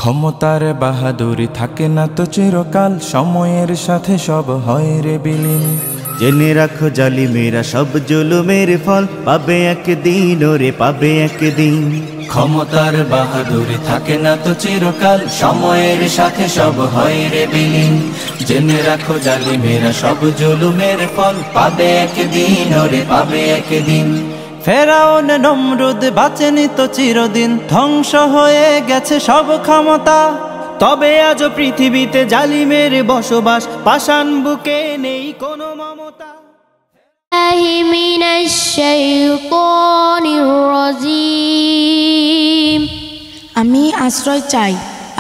ক্ষমতার বাহাদুরি থাকে না তো চিরকাল, সময়ের সাথে সব হয় রে বিলীন। জেনে রাখো জালিমেরা সব জুলুমের ফল পাবে একদিন, ওরে পাবে একদিন। ক্ষমতার বাহাদুরি থাকে না তো চিরকাল, সময়ের সাথে সব হয় রে বিলীন। জেনে রাখো জালিমেরা সব জুলুমের ফল পাবে একদিন, ওরে পাবে একদিন। ফেরাউন নমরুদ বাঁচেনি তো চিরদিন, ধ্বংস হয়ে গেছে সব ক্ষমতা। তবে আজ পৃথিবীতে জালিমের বসবাস, পাষাণ বুকে নেই কোনো মমতা। আমি আশ্রয় চাই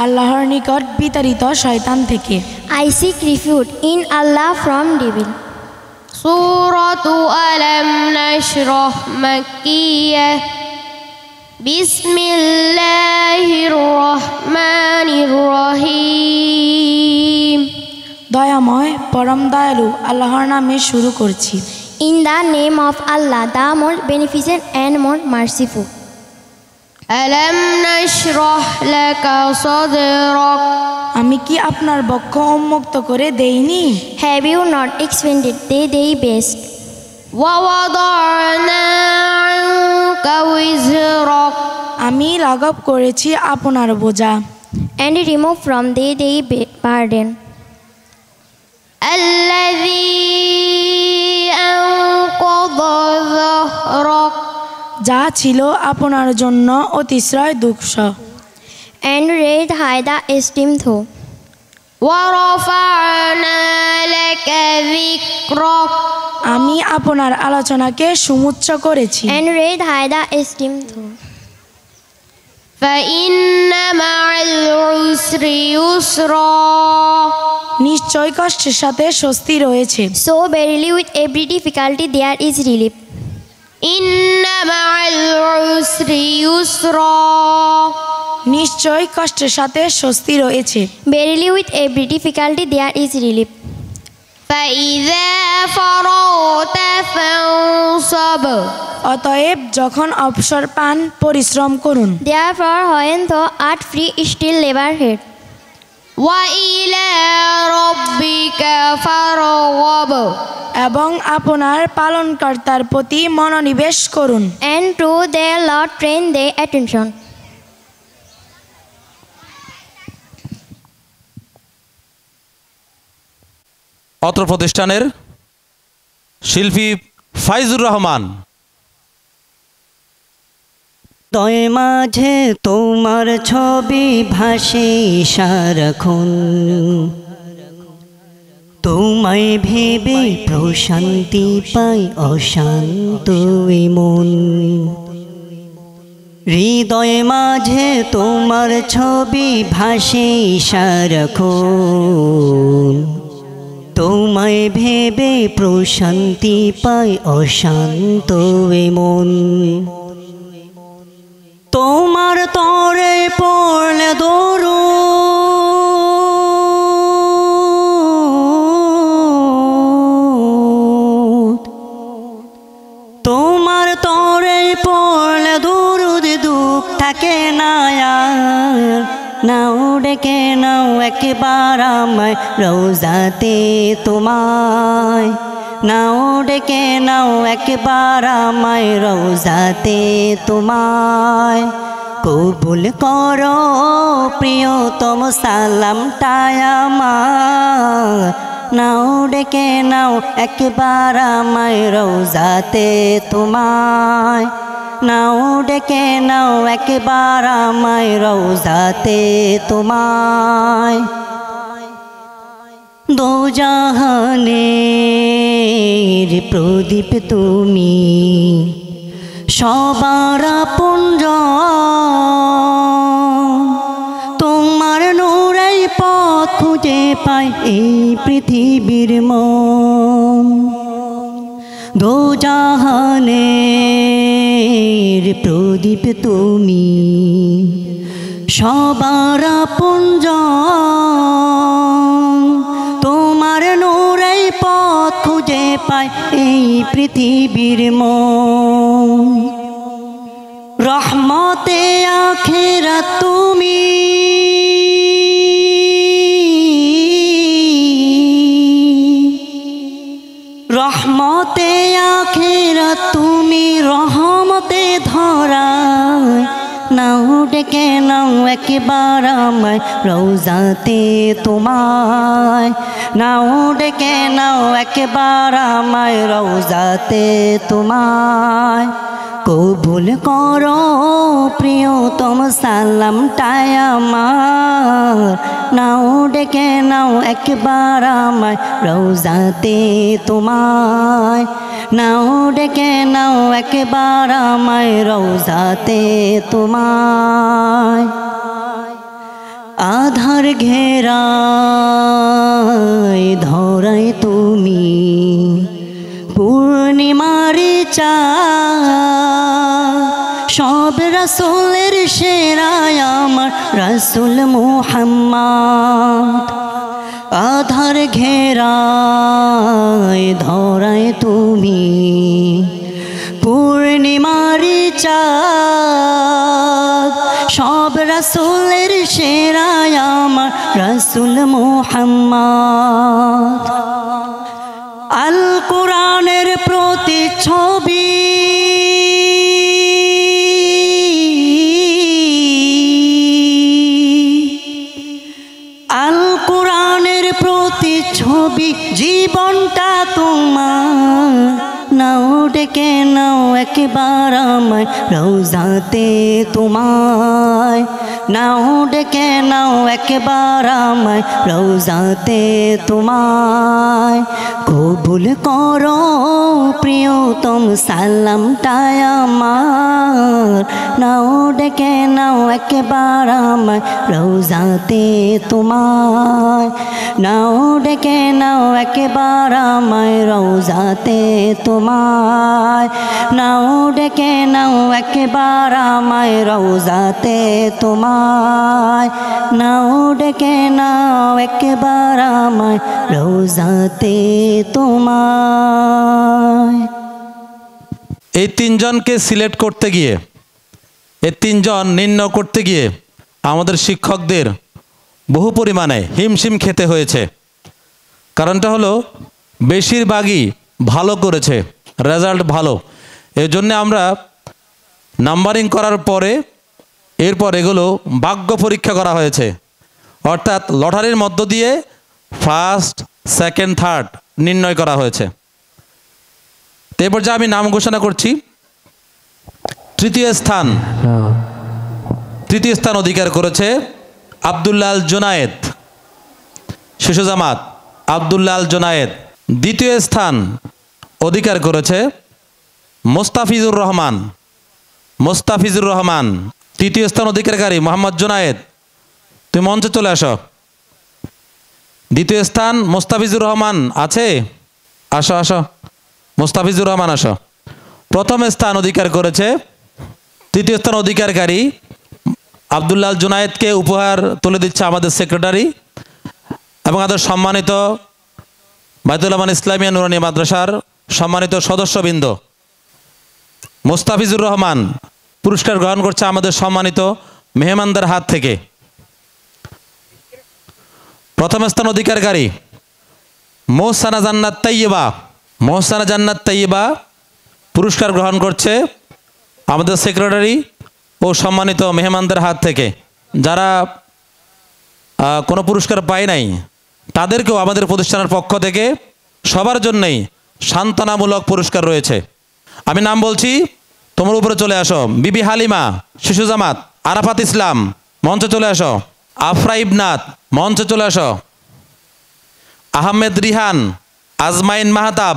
আল্লাহর নিকট বিতাড়িত শয়তান থেকে। I seek refuge in Allah from devil. Suratu Alam Nashrah Makkiyah. Bismillahirrahmanirrahim. দয়াময় পরম দয়ালু আল্লাহর নামে শুরু করছি। In the name of Allah, the more beneficent and more merciful. Alam nashrah laka sadrak. আমি কি আপনার বক্ষ উন্মুক্ত করে দেইনি? Have you not expanded the best? Wa wada'na anka wizrak. আমি লাঘব করেছি আপনার বোঝা। And remove from the burden. Alladhi anqadha dhahrak. যা ছিল আপনার জন্য অতিশয় দুঃখ। And raise high the esteem too. Wa rafa'na laka dhikrak. আমি আপনার আলোচনাকে সুউচ্চ করেছি। And raise high the esteem too. Fa inna ma'al usri yusra. নিশ্চয় কষ্টের সাথে স্বস্তি রয়েছে। So verily with every difficulty there is relief. Inna ma'al usri yusra. নিশ্চয় কষ্টের সাথে স্বস্তি রয়েছে। Verily with every difficulty there is relief. فَإِذَا فَرَغْتَ فَانصَبْ. অতএব যখন অবসর পান পরিশ্রম করুন। Therefore when thou art free still labor hard. وَإِلَى رَبِّكَ فَارْغَب. এবং আপনার পালনকর্তার প্রতি মনোনিবেশ করুন। And to their Lord train their attention. অত্র প্রতিষ্ঠানের শিল্পী ফাইজুর রহমান। তয় মাঝে তোমার ছবি ভাসে সারাক্ষণ, তোমায় ভেবে প্রশান্তি পাই অশান্ত মন। হৃদয় মাঝে তোমার ছবি ভাসে সারাক্ষণ, তোমায় ভেবে প্রশান্তি পাই অশান্ত মন। তোমার তরে পড়লে দরুদ, তোমার তরে পড়লে দরুদ দুঃখ থাকে না আর। নাও ডেকে নাও একবার আমায় রোজাতে তোমায়, নাও ডেকে নাও একবার আমায় রোজাতে তোমায়। কবুল করো প্রিয়তম সালামটায় আমার, নাও ডেকে নাও একবার আমায় রোজাতে তোমায়, নাও ডেকে নাও একবার আমায় রোজাতে তোমায়। দোজাহানের প্রদীপ তুমি, সবার আপনজন, তোমার নূরেই পথ খুঁজে পাই এই পৃথিবীর মন। দোজাহানের প্রদীপ তুমি, সবার আপনজন, তোমার নূরেই পথ খুঁজে পাই এই পৃথিবীর মন। রহমতে আখিরাত তুমি, নাও ডেকে নাও একবার আমায় রওজাতে তোমায়, নাও ডেকে নাও একবার আমায় রওজাতে তোমায়। কবুল করো প্রিয়তম সালামটাই আমার, নাও ডেকে নাও একবার আমায় রওজাতে তোমায়, নাও ডেকে নাও একবার আমায় রওজাতে তোমায়। আধার ঘেরায় ধরাই তুমি পূর্ণিমারি চাঁদ, সব রাসূলের সেরায় আমার রাসূল মুহাম্মদ। আধার ঘেরায় ধরায় তুমি পূর্ণিমারি চাঁদ, সব রাসূলের সেরায় আমার রাসূল মুহাম্মদ। আল কোরআনের প্রতিচ্ছবি আল কোরআনের প্রতিচ্ছবি জীবনটা তোমার, নাও ডেকে নাও একবার আমায় রওজাতে তোমায়, নাও ডেকে নাও একবার আমায় রওজাতে তোমায়। কবুল করো প্রিয়তম সালামটাই আমার, নাও ডেকে নাও একবার আমায় রওজাতে তোমায়, নাও ডেকে নাও একবার আমায় রওজাতে তোমায়, নাও ডেকে নাও একবার আমায় রওজাতে তোমায়, নাও ডেকে নাও একবার আমায় রওজাতে তোমায়। এই তিনজনকে সিলেক্ট করতে গিয়ে, এই তিনজন নির্ণয় করতে গিয়ে আমাদের শিক্ষকদের বহু পরিমাণে হিমশিম খেতে হয়েছে। কারণটা হলো বেশিরভাগই ভালো করেছে, রেজাল্ট ভালো। এই জন্য আমরা নাম্বারিং করার পরে এরপর এগুলো ভাগ্য পরীক্ষা করা হয়েছে, অর্থাৎ লটারির মধ্য দিয়ে ফার্স্ট, সেকেন্ড, থার্ড নির্ণয় করা হয়েছে। এরপর যে আমি নাম ঘোষণা করছি, তৃতীয় স্থান অধিকার করেছে আব্দুল্লাহ আল জুনায়েদ, শিশু জামাত আব্দুল্লাহ আল জুনায়েদ। দ্বিতীয় স্থান অধিকার করেছে মোস্তাফিজুর রহমান। তৃতীয় স্থান অধিকারকারী মোহাম্মদ জুনায়েদ, তুমি মঞ্চে চলে আসো। দ্বিতীয় স্থান মোস্তাফিজুর রহমান আছে? আসো আসো, মোস্তাফিজুর রহমান আসো। প্রথম স্থান অধিকার করেছে, তৃতীয় স্থান অধিকারকারী আব্দুল্লাহ আল জুনায়েদকে উপহার তুলে দিচ্ছে আমাদের সেক্রেটারি এবং আমাদের সম্মানিত বাইতুল আমান ইসলামিয়া নুরানী মাদ্রাসার সম্মানিত সদস্যবৃন্দ। মোস্তাফিজুর রহমান পুরস্কার গ্রহণ করছে আমাদের সম্মানিত মেহমানদের হাত থেকে। প্রথম স্থান অধিকারকারী মোহসানা জান্নাত তাইয়্যিবা পুরস্কার গ্রহণ করছে আমাদের সেক্রেটারি ও সম্মানিত মেহমানদের হাত থেকে। যারা কোনো পুরস্কার পায় নাই তাদেরকেও আমাদের প্রতিষ্ঠানের পক্ষ থেকে সবার জন্যই সান্ত্বনামূলক পুরস্কার রয়েছে। আমি নাম বলছি, তোমার উপরে চলে আসো। বিবি হালিমা, শিশু জামাত। আরাফাত ইসলাম, মঞ্চে চলে আসো। আফরা ইবনাত, মঞ্চে চলে আসো। আহমেদ রিহান, আজমাইন মাহতাব,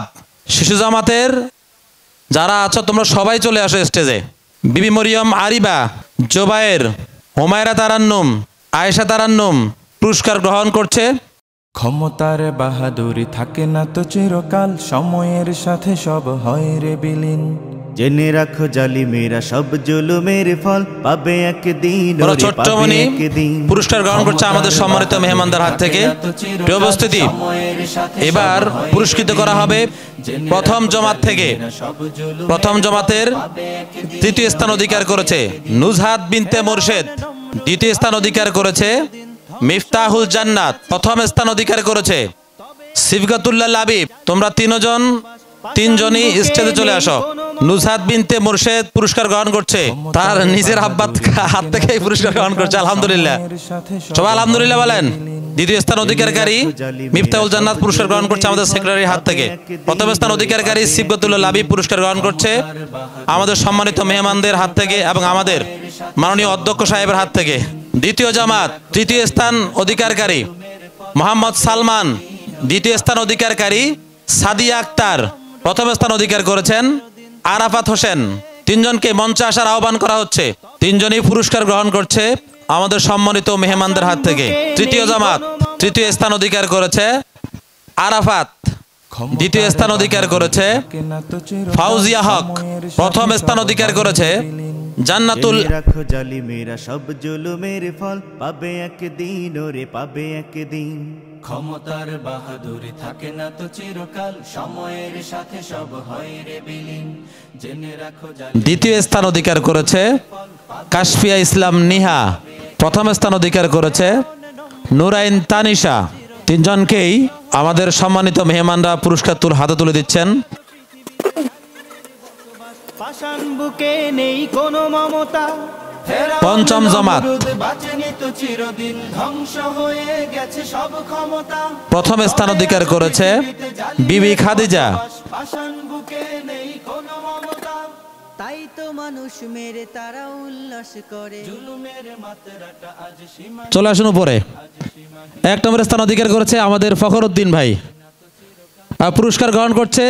শিশু জামাতের যারা আছো তোমরা সবাই চলে আসো স্টেজে। বিবি মরিয়ম আরিবা, জোবায়ের, হুমায়রা তারান্নুম, আয়েশা তারান্নুম পুরস্কার গ্রহণ করছে। ক্ষমতার বাহাদুরি থাকে না তো চিরকাল, সময়ের সাথে সব হয় রে বিলীন। জেনে রাখো জালিমেরা সব জুলুমের ফল পাবে একদিন, বড় ছোট্টমণি পুরস্কার গ্রহণ করছে আমাদের সম্মানিত মেহমানদের হাত থেকে। প্রিয় উপস্থিতি, এবার পুরস্কৃত করা হবে প্রথম জমাত থেকে। প্রথম জমাতের তৃতীয় স্থান অধিকার করেছে নুজহাত বিনতে মোরশেদ। দ্বিতীয় স্থান অধিকার করেছে মিফতাহুল জান্নাত। প্রথম স্থান অধিকার করেছে সিফগাতুল্লাহ লাবিব। তোমরা তিনজনই স্টেজে চলে আসো। নুসহাত বিনতে মুর্শেদ পুরস্কার গ্রহণ করছে, তার নিজের আব্বার হাত থেকে পুরস্কার গ্রহণ করছে। আলহামদুলিল্লাহ, সবাই আলহামদুলিল্লাহ বলেন। দ্বিতীয় স্থান অধিকারী মিফতাহুল জান্নাত পুরস্কার গ্রহণ করছে আমাদের সেক্রেটারির হাত থেকে। প্রথম স্থান অধিকারী সিবগতুল্লাহ লাবিব পুরস্কার গ্রহণ করছে আমাদের সম্মানিত মেহমানদের হাত থেকে এবং আমাদের মাননীয় অধ্যক্ষ সাহেবের হাত থেকে। দ্বিতীয় জামাত তৃতীয় স্থান অধিকারী মোহাম্মদ সালমান, দ্বিতীয় স্থান অধিকারী সাদিয়া আক্তার, প্রথম স্থান অধিকার করেছেন আরাফাত হোসেন। তিনজনকে মঞ্চে আসার আহ্বান করা হচ্ছে। তিনজনই পুরস্কার গ্রহণ করছে আমাদের সম্মানিত মেহমানদের হাত থেকে। তৃতীয় জামাত তৃতীয় স্থান অধিকার করেছে আরাফাত, দ্বিতীয় স্থান অধিকার করেছে ফাউজিয়া হক, প্রথম স্থান অধিকার করেছে জান্নাতুল। রাখো জালিমেরা সব জুলুমের ফল পাবে একদিন, ওরে পাবে একদিন। ক্ষমতার বাহাদুরি থাকে না তো চিরকাল, সময়ের সাথে সব হয় রে বিলীন। জেনে রাখো দ্বিতীয় স্থান অধিকার করেছে কাশফিয়া ইসলাম নিহা, প্রথম স্থান অধিকার করেছে নুরাইন তানিশা। তিনজনকেই আমাদের সম্মানিত মেহমানরা পুরস্কার হাতে তুলে দিচ্ছেন। পাষাণ বুকে নেই কোনো মমতা, পঞ্চম জামাত চিরদিন ধ্বংস হয়ে গেছে সব ক্ষমতা। প্রথম স্থান অধিকার করেছে বিবি খাদিজা। পাষাণ বুকে নেই কোনো মমতা, তাই তো মানুষ মেরে তারা উল্লাস করে। জুলুমের মাত্রাটা আজ সীমা। চলে আসুন উপরে। এক নম্বর স্থান অধিকার করেছে আমাদের ফখরউদ্দিন ভাই, আর পুরস্কার গ্রহণ করছে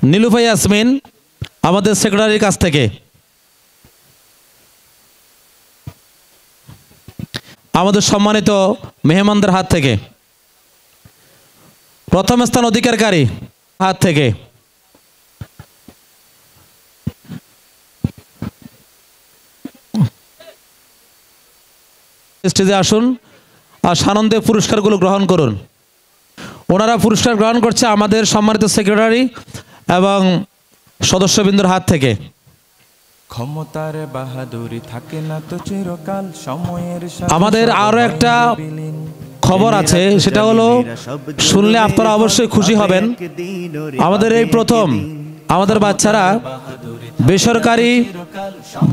নীলুফা ইয়াসমিন আমাদের সেক্রেটারির কাছ থেকে। আমাদের সম্মানিত মেহমানদের হাত থেকে প্রথম স্থান অধিকারী হাত থেকে স্টেজে আসুন আর সানন্দে পুরস্কারগুলো গ্রহণ করুন। ওনারা পুরস্কার গ্রহণ করছে আমাদের সম্মানিত সেক্রেটারি এবং সদস্যবৃন্দর হাত থেকে। ক্ষমতার বাহাদুরি থাকে না তো চিরকাল, সময়ের আমাদের আরো একটা খবর আছে, সেটা হলো শুনলে আপনারা অবশ্যই খুশি হবেন। আমাদের এই প্রথম আমাদের বাচ্চারা বেসরকারি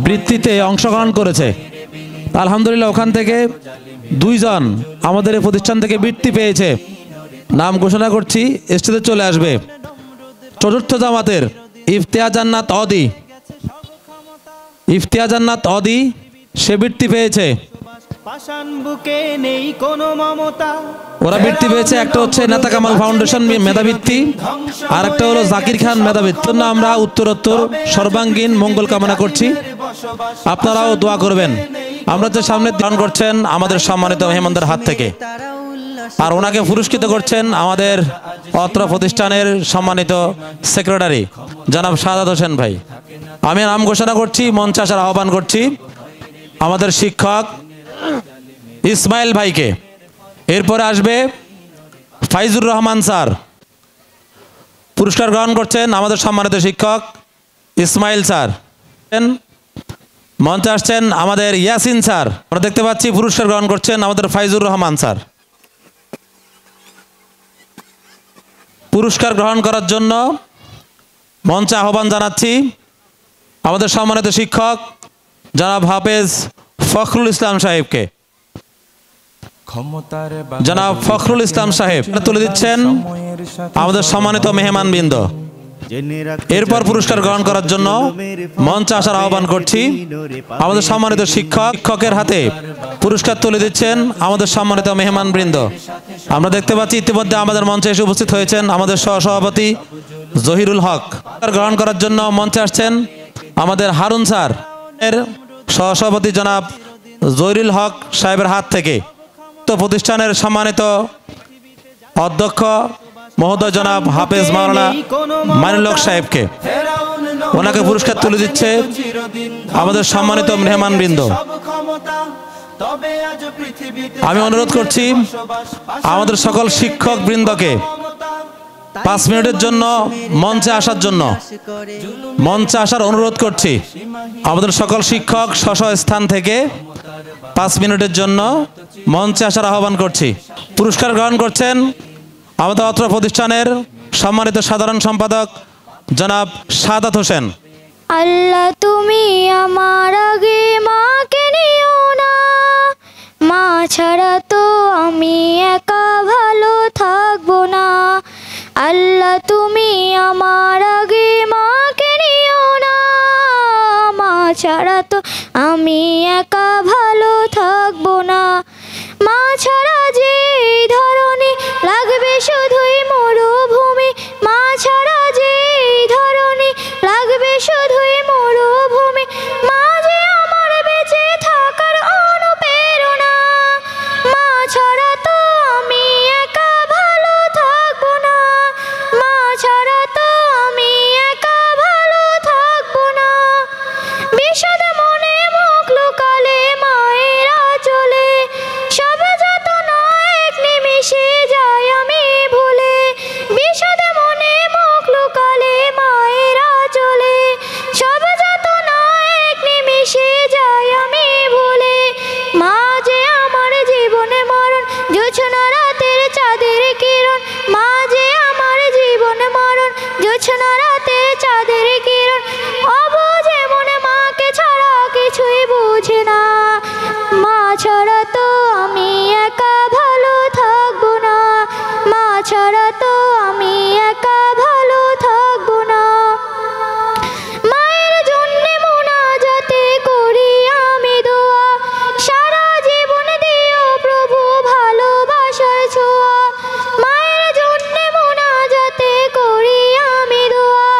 বৃত্তিতে অংশগ্রহণ করেছে। আলহামদুলিল্লাহ, ওখান থেকে 2 জন আমাদের এই প্রতিষ্ঠান থেকে বৃত্তি পেয়েছে। নাম ঘোষণা করছি, স্টেজে চলে আসবে। চতুর্থ জামাতের ইফতিয়া জান্নাত অদি সে বৃত্তি পেয়েছে। পাষাণ বুকে নেই কোনো মমতা, ওরা বৃত্তি পেয়েছে, একটা হচ্ছে নেতা কামাল ফাউন্ডেশন মেধাবৃত্তি, আর একটা হলো জাকির খান মেধাবৃত্তি। আমরা উত্তরোত্তর সর্বাঙ্গীন মঙ্গল কামনা করছি, আপনারাও দোয়া করবেন। আমরা যে সামনে দান করছেন আমাদের সম্মানিত মেহমানদের হাত থেকে, আর ওনাকে পুরস্কৃত করছেন আমাদের অত্র প্রতিষ্ঠানের সম্মানিত সেক্রেটারি জনাব সাদাত হোসেন ভাই। আমি নাম ঘোষণা করছি, মঞ্চে আসার আহ্বান করছি আমাদের শিক্ষক ইসমাইল ভাইকে। এরপরে আসবে ফাইজুর রহমান স্যার, পুরস্কার গ্রহণ করছেন আমাদের সম্মানিত শিক্ষক ইসমাইল স্যার। মঞ্চে আসছেন আমাদের ইয়াসিন স্যার, আমরা দেখতে পাচ্ছি পুরস্কার গ্রহণ করছেন আমাদের ফাইজুর রহমান স্যার। পুরস্কার গ্রহণ করার জন্য মঞ্চে আহ্বান জানাচ্ছি আমাদের সম্মানিত শিক্ষক জনাব হাফেজ ফখরুল ইসলাম সাহেবকে। জনাব ফখরুল ইসলাম সাহেব তুলে দিচ্ছেন আমাদের সম্মানিত মেহমানবৃন্দ। এরপর পুরস্কার গ্রহণ করার জন্য মঞ্চে আসার আহ্বান করছি আমাদের সম্মানিত শিক্ষকের হাতে পুরস্কার তুলে দিচ্ছেন আমাদের সম্মানিত মেহমানবৃন্দ। আমরা দেখতে পাচ্ছি ইতিমধ্যে আমাদের মঞ্চে এসে উপস্থিত হয়েছেন আমাদের সহসভাপতি জহিরুল হক। গ্রহণ করার জন্য মঞ্চে আসছেন আমাদের হারুন স্যার এর সহসভাপতি জনাব জহিরুল হক সাহেবের হাত থেকে। তো প্রতিষ্ঠানের সম্মানিত অধ্যক্ষ মহোদয় জনাব হাফেজ মাওলানা মাইনুল হক সাহেবকে, ওনাকে পুরস্কার তুলে দিচ্ছে আমাদের সম্মানিত মেহমানবৃন্দ। আমি অনুরোধ করছি আমাদের সকল শিক্ষক বৃন্দকে 5 মিনিটের জন্য মঞ্চে আসার অনুরোধ করছি। আমাদের সকল শিক্ষক স্ব স্থান থেকে 5 মিনিটের জন্য মঞ্চে আসার আহ্বান করছি। পুরস্কার গ্রহণ করছেন আমাদের অত্র প্রতিষ্ঠানের সম্মানিত সাধারণ সম্পাদক জনাব সাদাত হোসেন। আল্লাহ তুমি আমার আগে মাকে নিও না, মা ছাড়া তো আমি একা ভালো থাকবো না। আল্লাহ তুমি আমার আগে মাকে নিও না, মা ছাড়া তো আমি একা ভালো থাকবো না। মা ছাড়া যে ধরনী লাগবে শুধুই মরুভূমি, মা ছাড়া যে ধরনী লাগবে শুধুই মরুভূমি। মা যে আমার বেঁচে থাকার অনুপ্রেরণা, মা ছাড়া তো আমি একা ভালো থাকবো না, মা ছাড়া তো আমি একা ভালো থাকবো না। বিষাদ মনে মুখ লুকালে মায়েরা চলে, সব যাতনা এক নিমিষে যায় আমি ভুলে। বিষাদ মনে মুখ লুকালে মায়েরা চলে, সব যাতনা এক নিমিষে যায় আমি ভুলে। মা যে আমার জীবনে মরণ, জোছনা রাতের চাঁদের কিরণ, মা যে আমার জীবনে মরণ, জোছনা রাতের চাঁদের কিরণ। অবুঝে মনে মাকে ছাড়া কিছুই বুঝে না, মা ছাড়া তো আমি একা ভালো থাকবো না, মা ছাড়া তো আমি একা ভালো থাকবো না। মায়ের জন্য মুনাজাতে করি আমি দোয়া, সারা জীবন দিও প্রভু ভালোবাসার ছোঁয়া। মায়ের জন্য মুনাজাতে করি আমি দোয়া,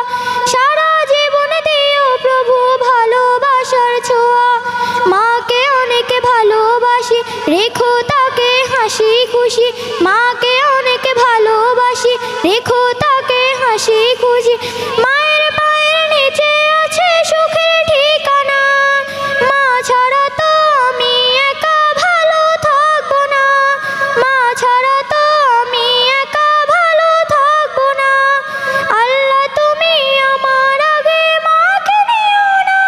সারা জীবন দিও প্রভু ভালোবাসার ছোঁয়া। মাকে অনেক ভালোবাসি, রেখো তাকে হাসি খুশি, মাকে অনেক ভালোবাসি, রেখো তাকে হাসি খুশি। মায়ের পায়ের নিচে আছে সুখের ঠিকানা, মা ছাড়া তো আমি একা ভালো থাকবো না, মা ছাড়া তো আমি একা ভালো থাকবো না। আল্লাহ তুমি আমার আগে মাকে নিও না,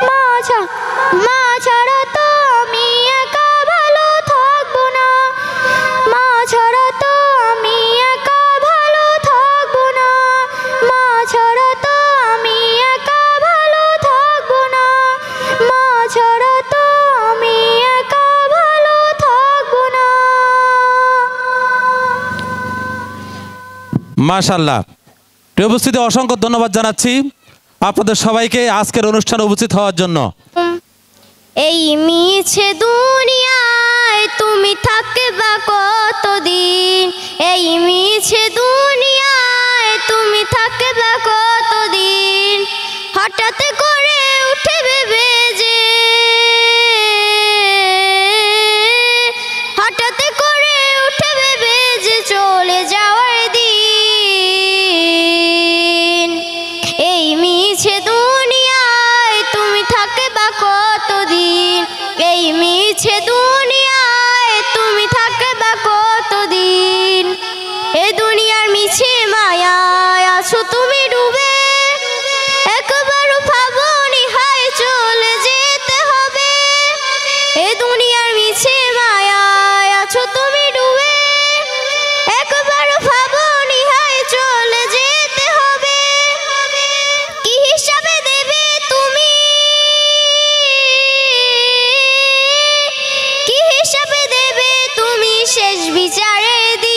মা ছাড়া তো আমি একা ভালো থাকবো না, মা ছাড়া তো আমি একা ভালো থাকবো না, মা ছাড়া তো আমি একা ভালো থাকবো না, মা ছাড়া তো আমি একা ভালো থাকবো না। মাশাআল্লাহ। প্রিয় উপস্থিতি, অসংখ্য ধন্যবাদ জানাচ্ছি আপনাদের সবাইকে আজকের অনুষ্ঠানে উপস্থিত হওয়ার জন্য। এই মিছে দুনিয়ায় তুমি থাকবা কতদিন, এই মিছে দুনিয়ায় তুমি থাকবা কতদিন। হঠাৎ করে উঠে ভেবে যে, হঠাৎ করে উঠে ভেবে যে চলে যাওয়ার দিন। এই মিছে দুনিয়ায় তুমি থাকবা কতদিন, এই মিছে দুনিয়ায় তুমি থাকবা কতদিন। এ দুনিয়ার মিছে মায়ায় আছো তুমি ডুবে, একবারও ভাবনি হায় চলে যেতে হবে। এ দুনিয়ার মিছে মায়ায় আছো তুমি ডুবে, একবারও ভাবনি হায় চলে যেতে হবে। কি হিসাবে দেবে তুমি, কি হিসাবে দেবে তুমি শেষ বিচারের দিন।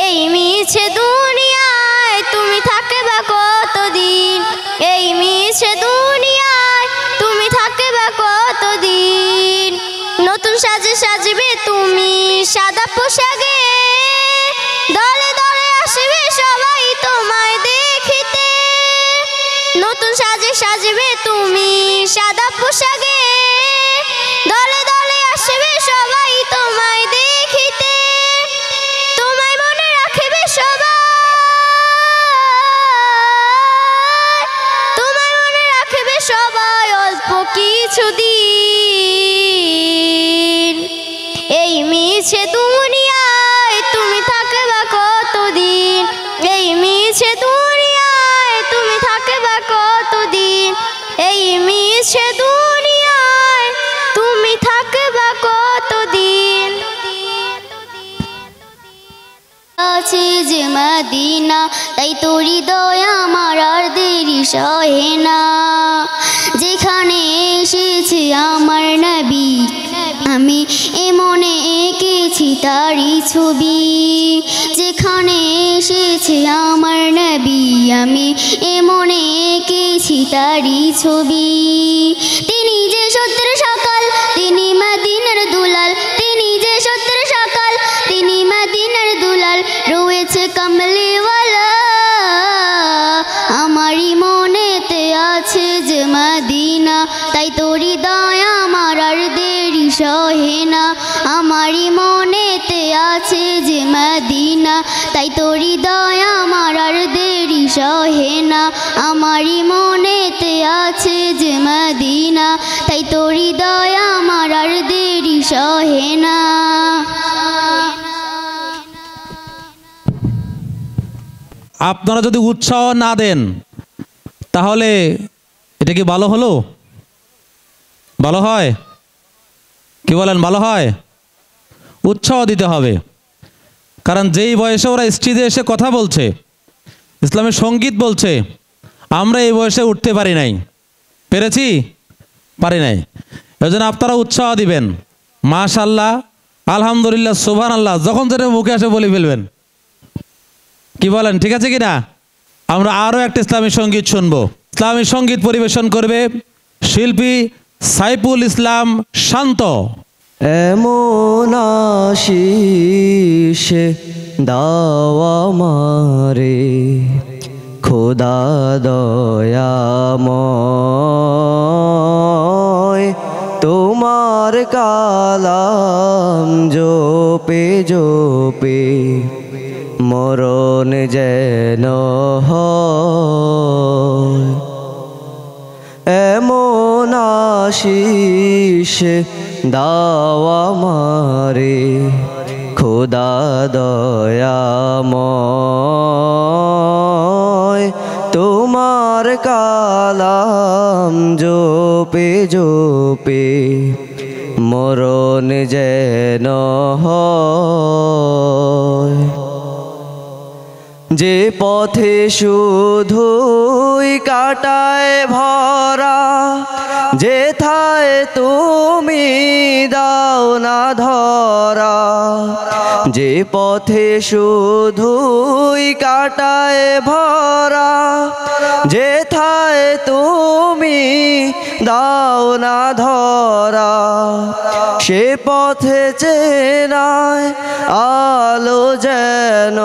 এই মিছে দুনিয়ায় তুমি থাকবা কতদিন, এই মিছে দুনিয়ায় তুমি থাকবা কতদিন। নতুন সাজে সাজবে তুমি সাদা পোশাকে, দলে দলে আসবে সবাই তোমায় দেখিতে। নতুন সাজে সাজবে তুমি সাদা পোশাকে, দলে দলে আসবে সবাই তোমায় দেখিতে। তোমায় মনে রাখবে সবাই, তোমায় মনে রাখবে সবাই অল্প কিছুদিন। এই মিছে দুনিয়ায় তুমি থাকবা কতদিন, এই মিছে দুনিয়ায় তুমি থাকবা কতদিন, এই মিছে দুনিয়ায় তুমি থাকবা কতদিন। আছি যে যে মদিনা, তাই তো হৃদয় আমার আর দেরি সহে না। যেখানে এসেছে আমার নবী, আমি মনে এঁকেছি তারই ছবি। যেখানে এসেছে আমার নবী, আমি মনে এঁকেছি তারই ছবি। তিনি যে সত্যের সকাল, তিনি মদিনার দুলাল, তিনি যে সত্যের সকাল, তিনি মদিনার দুলাল, রয়েছে কমলিওয়ালা। আমারই মনেতে আছে যে মদিনা, তাই তো হৃদয় আমার আর দেরি সহে না। আমারই মনেতে আছে যে মদিনা, তাই তো হৃদয় আমার আর দেরি সহে না। আমারই মনেতে আছে যে মদিনা, তাই তো হৃদয় আমার আর দেরি সহে না। আপনারা যদি উৎসাহ না দেন তাহলে এটা কি ভালো হলো? ভালো হয়? কি বলেন, ভালো হয়? উৎসাহ দিতে হবে, কারণ যেই বয়সে ওরা স্টেজে এসে কথা বলছে, ইসলামের সঙ্গীত বলছে, আমরা এই বয়সে উঠতে পারি নাই। পেরেছি? পারি নাই। এই জন্য আপনারা উৎসাহ দিবেন, মাশাআল্লাহ, আলহামদুলিল্লাহ, সুবহানাল্লাহ, যখন যেটা মুখে আসে বলে ফেলবেন। কি বলেন, ঠিক আছে কি না? আমরা আরও একটা ইসলামী সঙ্গীত শুনবো। ইসলামী সঙ্গীত পরিবেশন করবে শিল্পী সাইফুল ইসলাম শান্ত। এমন আশিস দাও আমারে খোদা দয়াময়, তোমার কালাম জপে জপে মরণ যেন হয়। এমন আশিস দাও আমারে খোদা দয়াময়, তোমার কালাম জপে জপে মরণ যেন হয়। যে পথে শুধুই কাটায় ভরা, যেথায় তুমি দাও না ধরা। যে পথে শুধুই কাটায় ভরা, যেথায় তুমি দাও না ধরা। সে পথে চেনায় আলো যেন,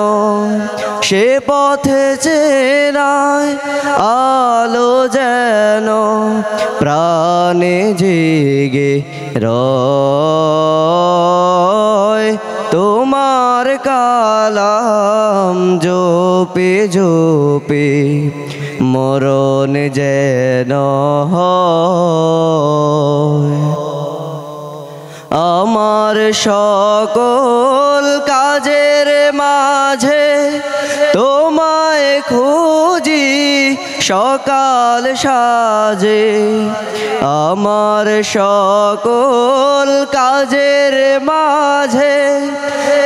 সে পথে চেনায় আলো যেন প্রাণে জেগে রয়। তোমার কালাম জপে জপে মরণ যেন হয়। আমার সকল কাজের মাঝে তোমায় খুঁজি সকাল সাজে। আমার সকল কাজের মাঝে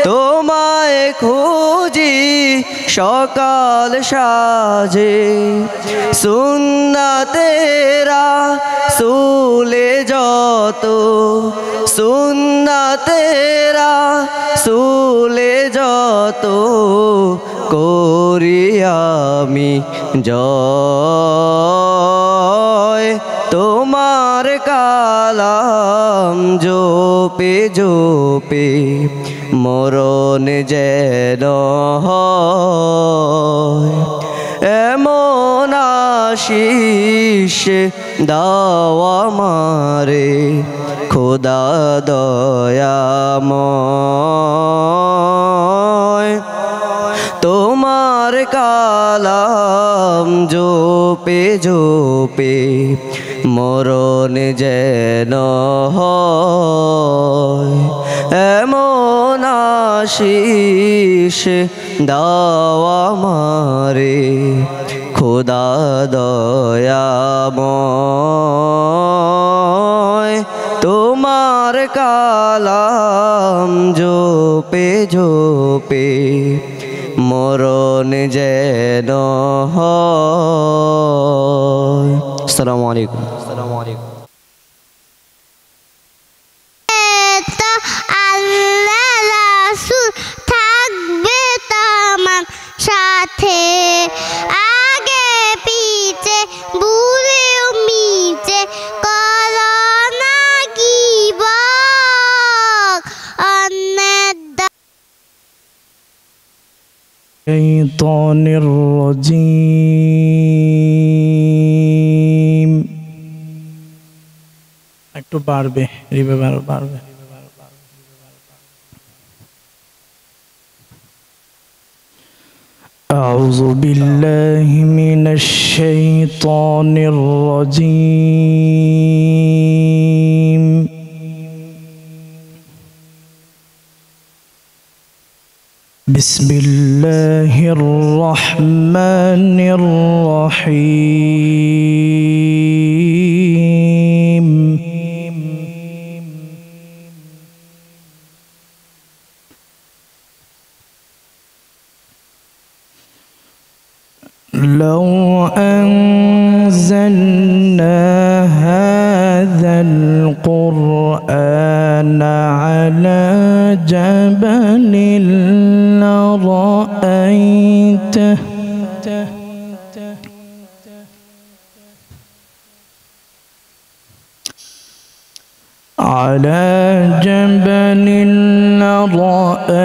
তোমায় খুঁজি সকাল সাজে। সুন্নাতেরা সুলে যত, সুন্নাতেরা সুলে যত করি আমি জয়। তোমার কালাম জপে জপে মরণ যেন হয়। এমন আশিস দাও আমারে খোদা দয়াময়, তোমার কালাম জপে জপে মরণ যেন হয়। এমন আশিস দাও আমারে খোদা দয়াময়, তোমার কালাম জপে জপে মরণ যেন হয়। আসসালামু আলাইকুম। আল্লাহ রাসূল থাকবে তোমার সাথে, আগে পিছে ভুলেও মিছে করো না গীবত অন্যের শাইতানির রাজিম। একটু বাড়বে, রিবে বাড়বে। أعوذ بالله من الشيطان الرجيم. بسم الله الرحمن الرحيم. لو أنزلنا هذا القرآن على جبل لرأيته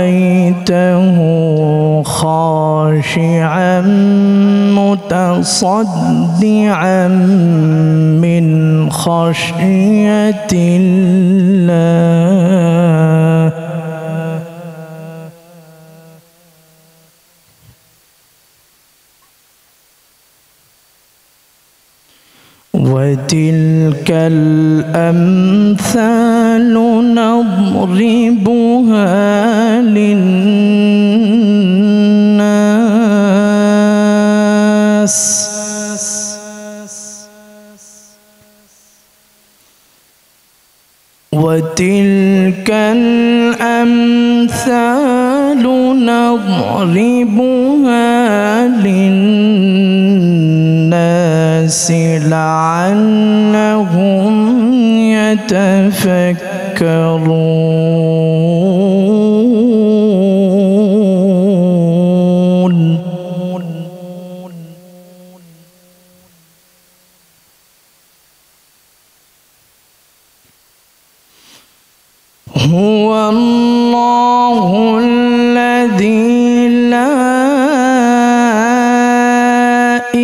لرأيته خاشعا متصدعا من خشية الله. وتلك الأمثال نضربها للناس وتلك الأمثال نضربها للناس لعلهم يتفكرون. هو الله الذي لا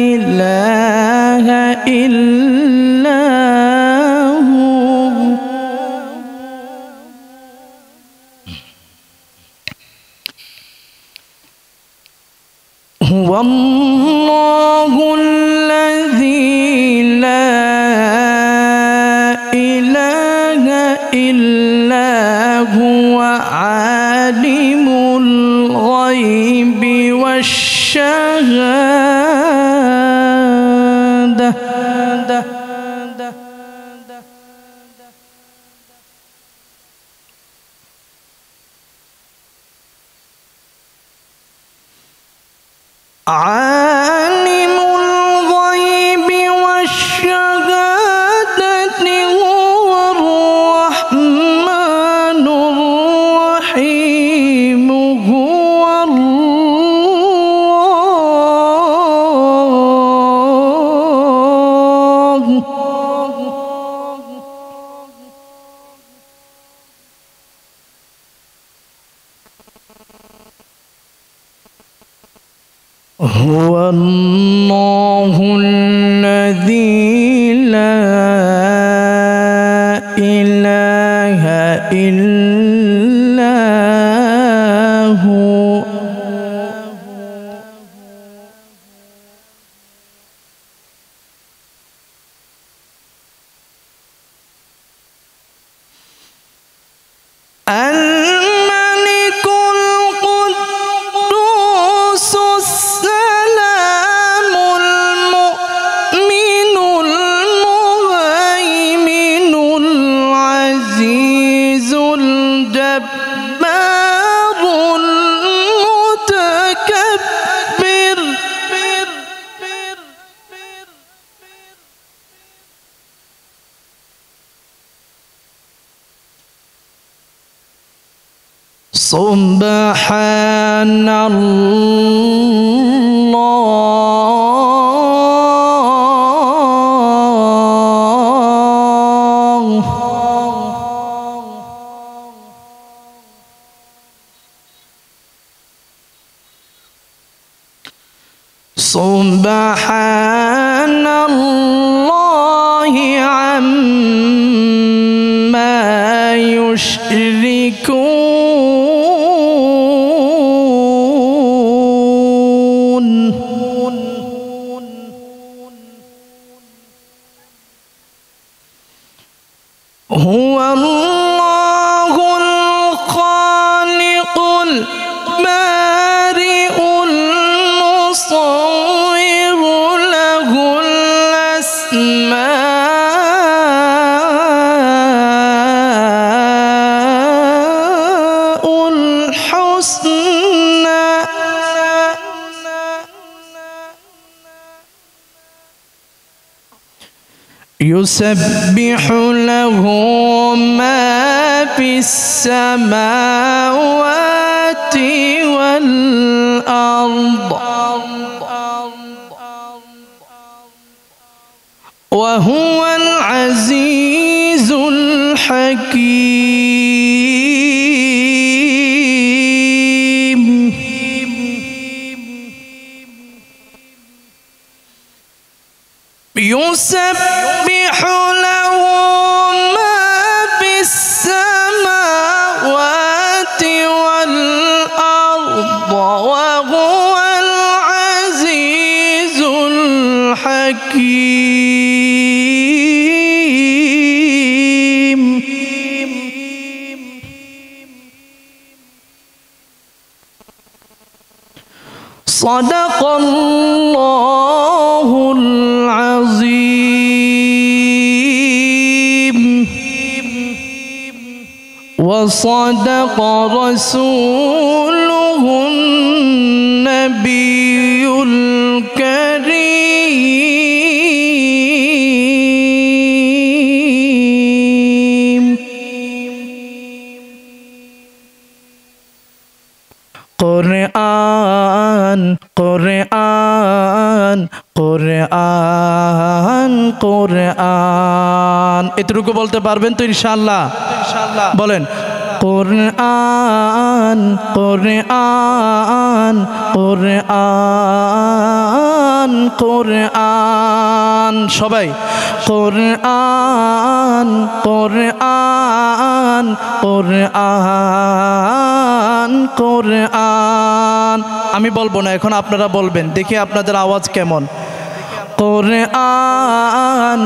إله إلا هو. هو الله الذي لا إله إلا هو عالم الغيب والشهادة. عالم الغيب والشهادة هو الرحمن الرحيم. هو الله هو الله الذي لا إله إلا هو. الملك القدوس السلام المؤمن المهيمن العزيز الجبار المتكبر سبحان الله عما يشركون هو الله الخالق البارئ المصور له الأسماء الحسنى يسبح له ما في السماوات والأرض وهو العزيز الحكيم يسبح له ما في السماوات والأرض وهو العزيز الحكيم صدق الله العظيم وصدق رسوله النبي الكريم قرآن قرآن قرآن قرآن এতটুকু বলতে পারবেন তো ইনশাআল্লাহ বলেন قرآن قرآن قرآن قرآن সবাই قرآن قرآن قرآن قرآن আমি বলবো না এখন আপনারা বলবেন দেখি আপনাদের আওয়াজ কেমন قرآن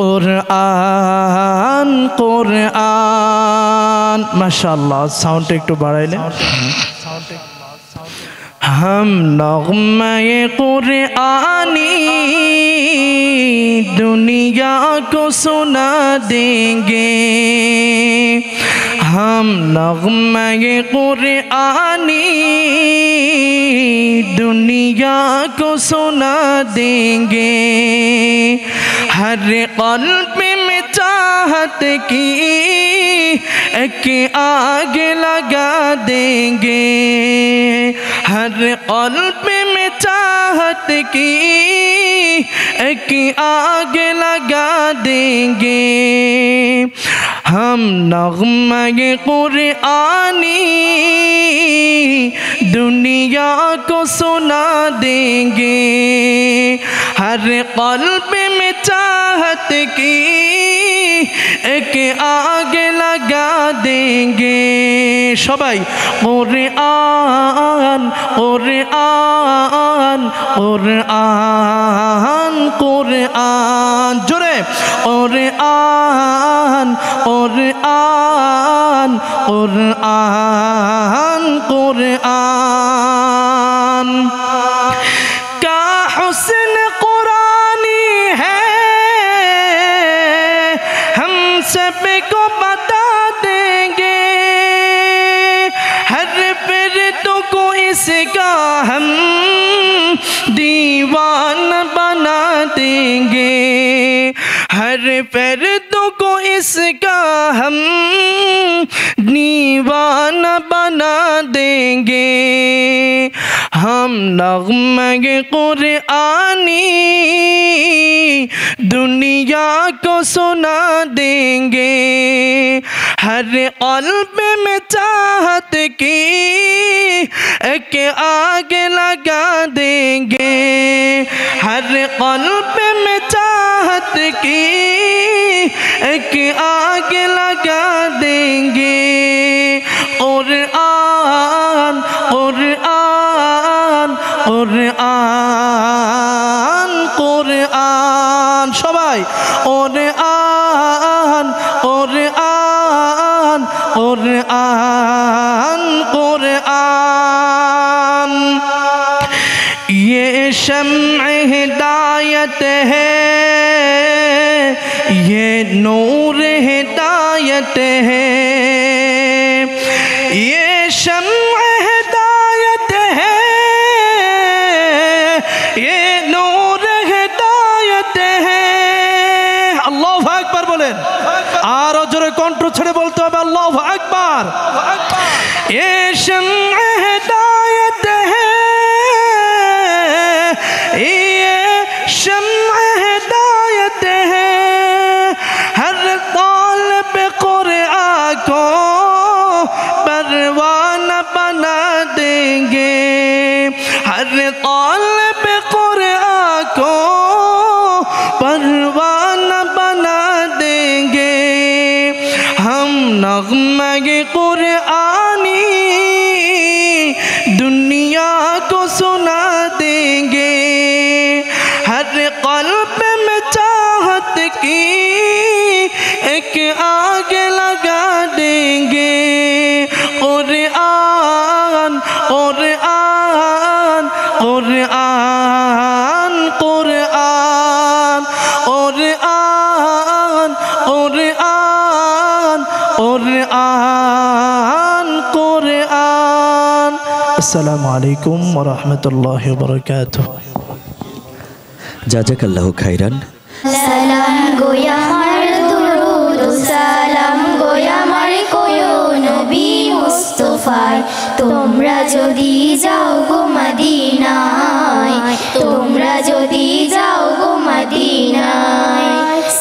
قرآن قرآن মাশাআল্লাহ সাউন্ড একটু বাড়াইলে हम नग़्मे कुरआनी दुनिया को सुना देंगे हम नग़्मे कुरआनी दुनिया को सुना देंगे हर क़ल्ब में चाहत की एक आग लगा देंगे हर क़ल्ब में चाहत की एक आग लगा देंगे हम नग़्मे कुरआनी दुनिया को सुना देंगे हर क़ल्ब में चाहत की एक आग लगा देंगे সবাই कुरआन कुरआन कुरआन कुरआन जोरे कुरआन कुरआन कुरआन कुरआन का हुस्न कुरानी है हम सबको बता देंगे हर फिरतों को इसका हम दीवान बना देंगे हर फिरतों को इसका हम दीवाना बना देंगे हम नग़्मे कुरआनी दुनिया को सुना देंगे हर क़ल्ब में चाहत की एक आग लगा देंगे हर क़ल्ब में चाहत की एक आग लगा देंगे कुरआन कुरआन कुरआन कुरआन सबाई कुरआन कुरआन कुरआन कुरआन ये शम्अ हिदायत है ये नूर हिदायत है ये शम्अ हिदायत है ये नूर हिदायत है अल्लाहु আকবার বলেন আর জোরে কণ্ঠ ছেড়ে বলতে হবে আল্লাহু আকবার ये शम्अ हिदायत है ये शम्अ हिदायत है हर तालिब कुरआन को परवाना बना देंगे हर तालिब कुरआन को परवाना बना देंगे हम नग़्मे कुरआनी दुनिया को सुना देंगे हर क़ल्ब में चाहत की एक आग लगा देंगे कुरआन कुरआन कुरआन कुरआन कुरआन कुरआन कुरआन कुरआन अस्सलामु अलैकुम व रहमतुल्लाहि व बरकातुहू জাযাকাল্লাহু খাইরান সালাম গোয়া আমার দুরুদ সালাম গোয়া আমার কোয়ো নবী মুস্তাফায় তোমরা যদি যাও গো মদিনায় তোমরা যদি যাও গো মদিনায়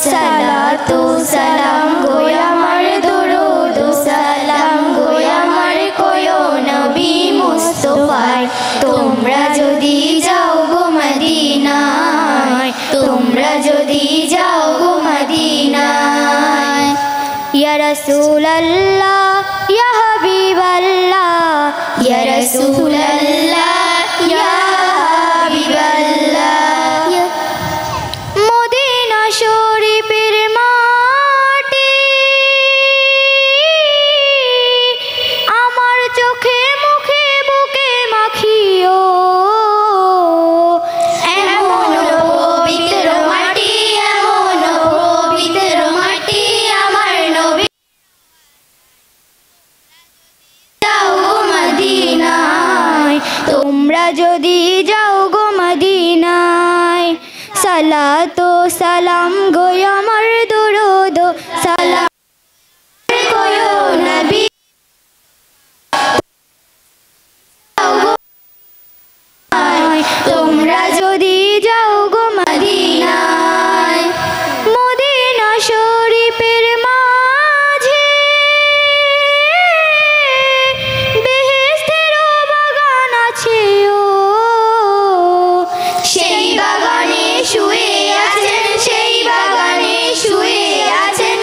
সালাতু সালাম গোয়া আমার দুরুদ সালাম গোয়া আমার কোয়ো নবী মুস্তাফায় তোমরা যদি যাও গো মদিনায় তোমরা যদি যাও গো মদিনায় ইয়া রাসূলুল্লাহ ইয়া হাবিবাল্লাহ ইয়া রাসূলুল্লাহ ইয়া হাবিবাল্লাহ মদিনা শরীফের মাটি আমার চোখে মুখে বুকে মাখিও এমন পবিত্র মাটি এমন পবিত্র মাটি আমার নবী যাও গো মদিনায় তোমরা যদি যাও গো মদিনায় সালাতু সালাম গো আমার দুরুদ সালাম গো নবী তোমরা যদি যাও গো মদিনায় মদিনা শরীফের মাঝে বেহেশতের বাগান আছে ও সেই বাগানে শুয়ে আছেন সেই বাগানে শুয়ে আছেন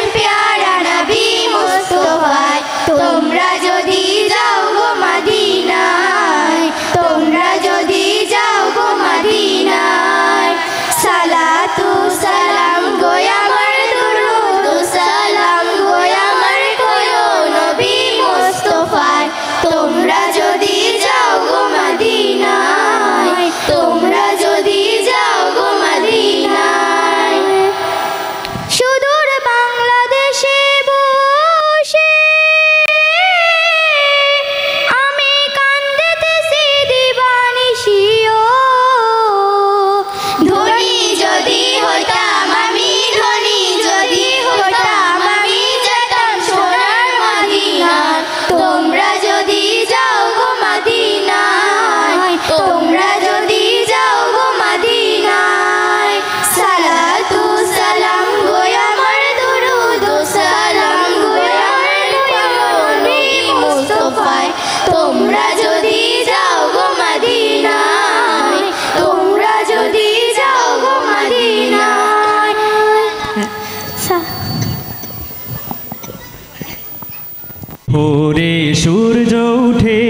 ভোরে সূর্য উঠে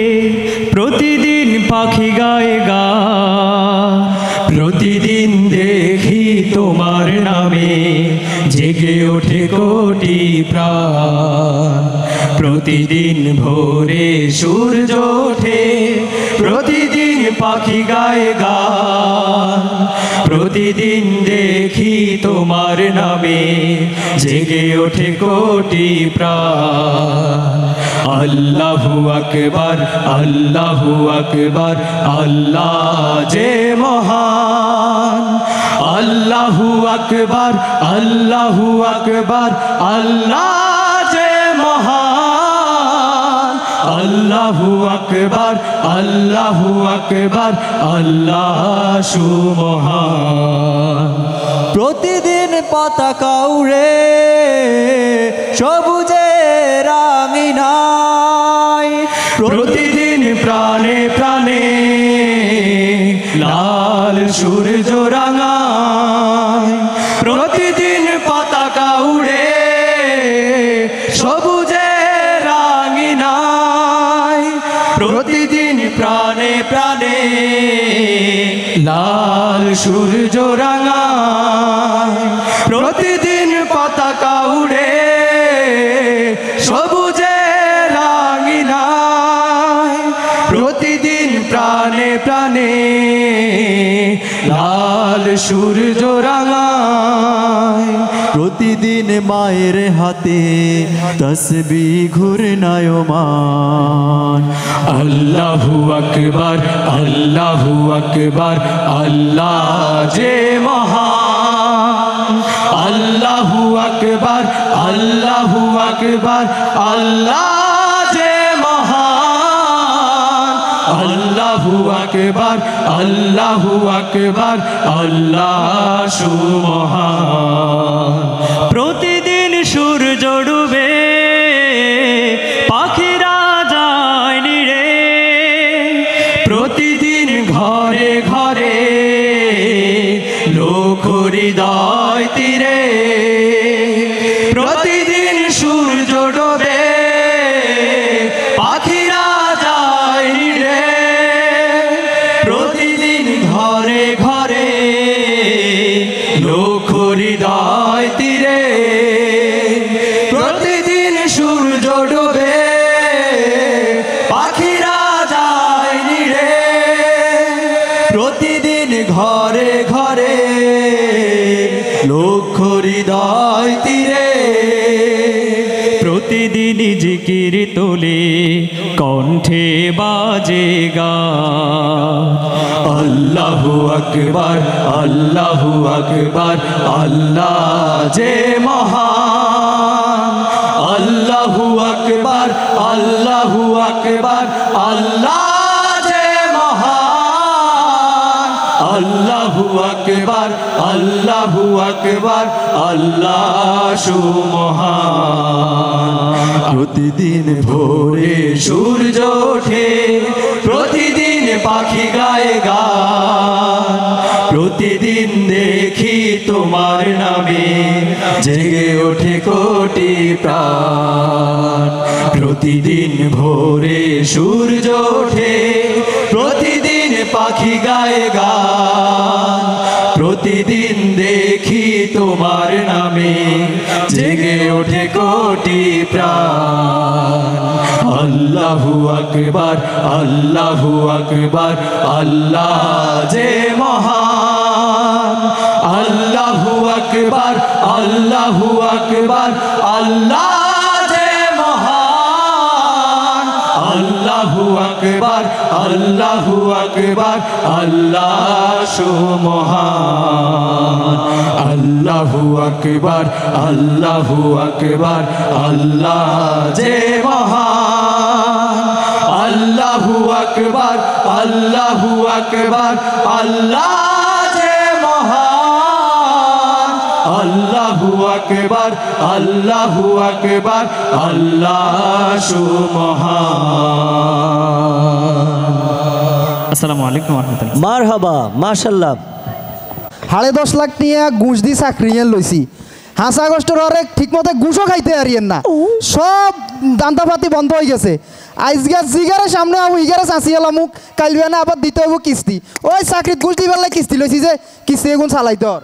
প্রতিদিন পাখি গায়ে গান, প্রতিদিন দেখি তোমার নামে জেগে ওঠে কোটি প্রাণ। প্রতিদিন ভোরে সূর্য ওঠে প্রতিদিন পাখি গায়ে গান, প্রতিদিন দেখি তোমার নামে জেগে ওঠে কোটি প্রাণ। আল্লাহু আকবার, আল্লাহু আকবার, আল্লাহ যে মহান। আল্লাহু আকবার, আল্লাহু আকবার, আল্লাহ যে মহান। আল্লাহু আকবার, আল্লাহু আকবার, আল্লাহ সুমহান। প্রতিদিন পতাকা উড়ে সবুজের আঙিনায়, প্রতিদিন প্রাণে প্রাণে লাল সূর্য রাঙায়। প্রতিদিন পতাকা উড়ে সবুজের আঙিনায়, প্রতিদিন প্রাণে প্রাণে লাল সূর্য রাঙায়। প্রতিদিন পতাকা উড়ে সবুজের আঙিনায়, প্রতিদিন প্রাণে প্রাণে লাল সূর্য রাঙায়। প্রতিদিন মায়ের হাতে তসবিহ ঘূর্ণায়মান। আল্লাহু আকবার, আল্লাহু আকবার, আল্লাহ যে মহান। আল্লাহু আকবার, আল্লাহু আকবার, আল্লাহ যে মহান। আল্লাহু আকবার, আল্লাহু আকবার, আল্লাহ সুমহান। প্রতিদিন সূর্য ডুবে পাখিরা যায় নিরে, প্রতিদিন ঘরে ঘরে লোক হৃদয় তীরে। প্রতিদিন সূর্য ডোবে পাখিরা যায় নিরে, প্রতিদিন ঘরে ঘরে লোক হৃদয় তীরে। প্রতিদিন সূর্য ডোবে পাখিরা যায় নিরে, প্রতিদিন ঘরে ঘরে লক্ষ হৃদয় তীরে। প্রতিদিন জিকির তোলে কণ্ঠে বাজে গান। আল্লাহু আকবার, আল্লাহু আকবার, আল্লাহ যে মহান। আল্লাহু আকবার, আল্লাহু আকবার, আল্লাহ যে মহান। আল্লাহু আকবার, আল্লাহু আকবার, আল্লাহ সুমহান। প্রতিদিন ভোরে সূর্য ওঠে প্রতিদিন পাখি গায়ে গান, প্রতিদিন দেখি তোমার নামে জেগে ওঠে কোটি প্রাণ। প্রতিদিন ভোরে সূর্য ওঠে প্রতিদিন পাখি গায়ে গান, প্রতিদিন দেখি তোমার নামে জেগে ওঠে কোটি প্রাণ। আল্লাহু আকবার, আল্লাহু আকবার, আল্লাহ যে মহান। আল্লাহু আকবার, আল্লাহু আকবার, আল্লাহ যে মহান। আল্লাহু আকবার, আল্লাহু আকবার, আল্লাহ সুমহান। আল্লাহু আকবার, আল্লাহু আকবার, আল্লাহ যে মহান। আল্লাহু আকবার, আল্লাহু আকবার, আল্লাহ যে মহান। আল্লাহু আকবার, আল্লাহু আকবার, আল্লাহ সুমহান। আসসালামু আলাইকুম ওয়া রাহমাতুল্লাহ। মারহাবা, মাশাআল্লাহ। 10.5 লাখ নিয়ে ঘুষ দি চাকরি লইছি, 5 আগস্টের পরে ঠিক মতো গুছও খাইতে পারিয়েন না, সব দান্তাপাতি বন্ধ হয়ে গেছে। আজকে জিগারের সামনে আবু ইগারে চাঁচি এলাম মুখ কালবে না আবার দিতে হবো কিস্তি। ওই চাকরিত ঘুষ দিবার লাগে কিস্তি লইছি যে কিস্তি এগুন চালাই তোর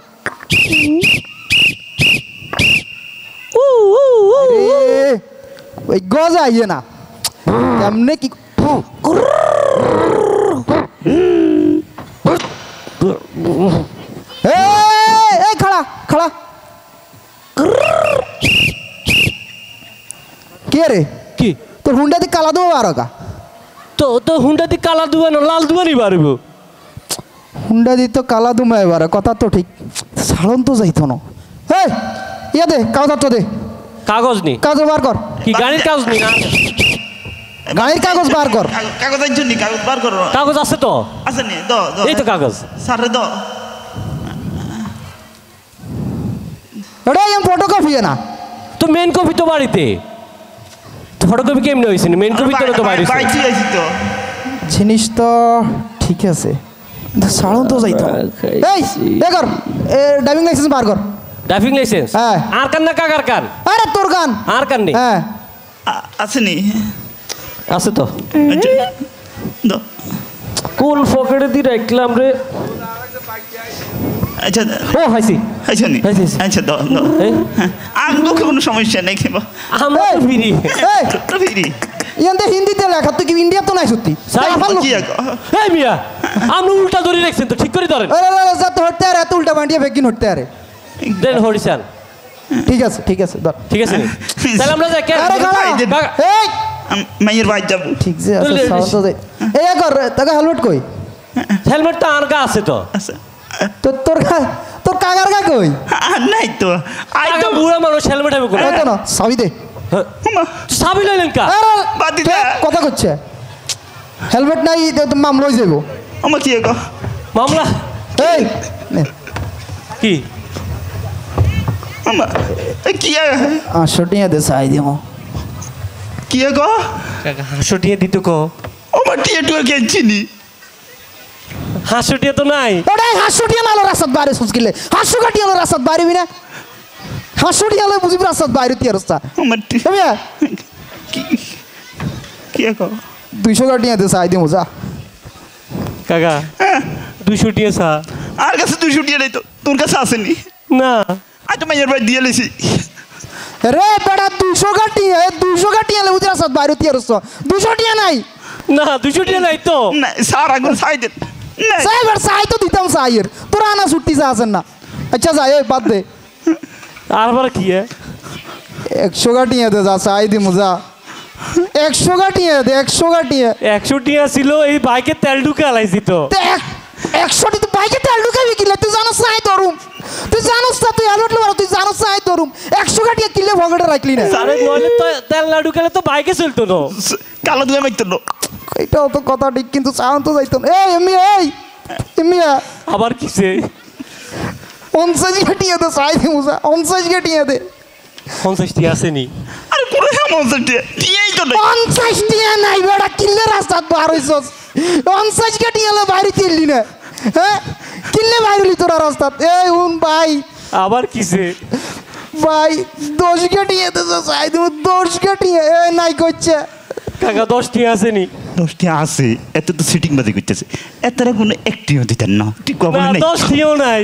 ওই গজ আইয়ে না কেমনে কি এই খাড়া খাড়া কে রে কি তোর হুন্ডা দি কালা দেবো আর তো তো হুন্ডা দি কালা দুবে না লাল দুবে নি পারবো হুন্ডা দি তো কালা দুমা এবার কথা তো ঠিক সাড়ন তো যাইতো না। এই ইয়া দে কাগজ তো দে কাগজ নি কাগজ বার কর কি গাড়ির কাগজ নি না গাড়ির কাগজ বার কর কাগজ আইছো নি কাগজ বার করো কাগজ আছে তো আছে নি দাও দাও এই তো কাগজ স্যার দাও এটা এম ফটোকপি না তো মেন কপি তো বাড়িতে ফটোকপি কেমনে হইছে মেন কপি তো বাইরে বাইছি আইছি তো জিনিস তো ঠিক আছে সাড়ন তো যাইতো এই এ কর ড্রাইভিং লাইসেন্স বার কর ড্রাইভিং লাইসেন্স হ্যাঁ আর কান না কাকার কান আরে তোর কান আর কান নেই হ্যাঁ আছে নি আছে তো দাও কোন পকেটে দি রাখলাম রে আচ্ছা ও হাইছি আচ্ছা নি আচ্ছা দাও দাও আঙ্গো কোনো সমস্যা নাই কেবা আমরা তো ফিরি এই তো ফিরি ইয়ান্তে হিন্দিতে লেখা তুই কি ইন্ডিয়া তো নাই সত্যি কি এই মিয়া আমরা উল্টা ধরে রাখছেন তো ঠিক করে ধরেন আরে আরে যা তো হটতে আরে এত উল্টা বান্ডিয়া বেগিন হটতে আরে দেন হরিসান ঠিক আছে ধর ঠিক আছে নি তাহলে আমরা যাই আরে খালা এই মাইয়ের ভাই যাব ঠিক আছে সাউন্ড তো দে এই কর তাকে হেলমেট কই হেলমেট তো আর কা আছে তো আছে তো তোর কাগার কা কই নাই তো আই তো বুড়া মানুষ হেলমেট হবে কোন তো না সাবি দে সাবি লইলেন কা বাদি দে কথা করছে হেলমেট নাই তো মামলা হই যাবো আমা কি গো মামলা এই কি আমা কি 800 টাকা দে চাই দিমু কি গো কাকা 800 টাকা দিতে কো ও মা টিয়া টুয়া কেনছিনি 800 টাকা তো নাই ওটাই 800 টাকা নালো রাস্তাত বাইরে সুজকিলে 800 টাকা নালো রাস্তাত বাইরে বিনা 800 টাকা নালো বুঝি রাস্তাত বাইরে তিয়ার রাস্তা আমার তুমি কি গো 200 টাকা দে চাই দিমু যা কাকা 200 টাকা সা আর কাছে 200 টাকা নাই তো তোর কাছে আসেনি না আজ তো মাইয়ের ভাই দিয়ে লইছি রে বড়া 200 টাকা লে বুঝি রাস্তাত বাইরে তিয়ার রাস্তা 200 টাকা নাই না 200 টাকা নাই তো না স্যার আগুন চাই দেন সাইবার সাই তো দিতাম সাইয়ের তোরা না ছুটি যা আছেন না আচ্ছা যাই এই বাদ দে আরবার কি 100 টাকা দে যা চাই দিমু যা 100 টাকা দে 100 টাকা 100 টাকা ছিল এই বাইকে তেল ঢুকে আলাইছি তো 100 টাকা বাইকে তেল ঢুকাবি কিলে তুই জানোস না ধরুম তুই জানোস না তুই হেলমেট লাগাও তুই জানোস না ধরুম 100 টাকা কিলে পকেটে রাখলি না আরে নইলে তো তেল না ঢুকালে তো বাইকে চলতো না কালো দুয়ে মাইতো না এটাও তো কথা ঠিক কিন্তু সাউন্ড তো যাইতো না এই এমিয়া আবার কিসে 49 টাকা দে চাই দিমু যা 49 টাকা দে 50 টাকা আসেনি আরে পুরো 50 টাকা টিয়াই তো নাই 50 টাকা নাই বেটা কিলে রাস্তাত বার হইছস 50 টাকা লে বাইরে তিললি না হ্যাঁ কিলে বাইরে তোরা রাস্তাত এই উন ভাই আবার কিসে ভাই 10 টাকা দে চাই দিমু 10 টাকা এ নাই কইছে কাকা 10 টাকা আসেনি 10 টাকা আছে এত তো সিটিং বাজি করতেছে এতরা কোনো একটিও দিতেন না ঠিক কবে নাই 10 টাকাও নাই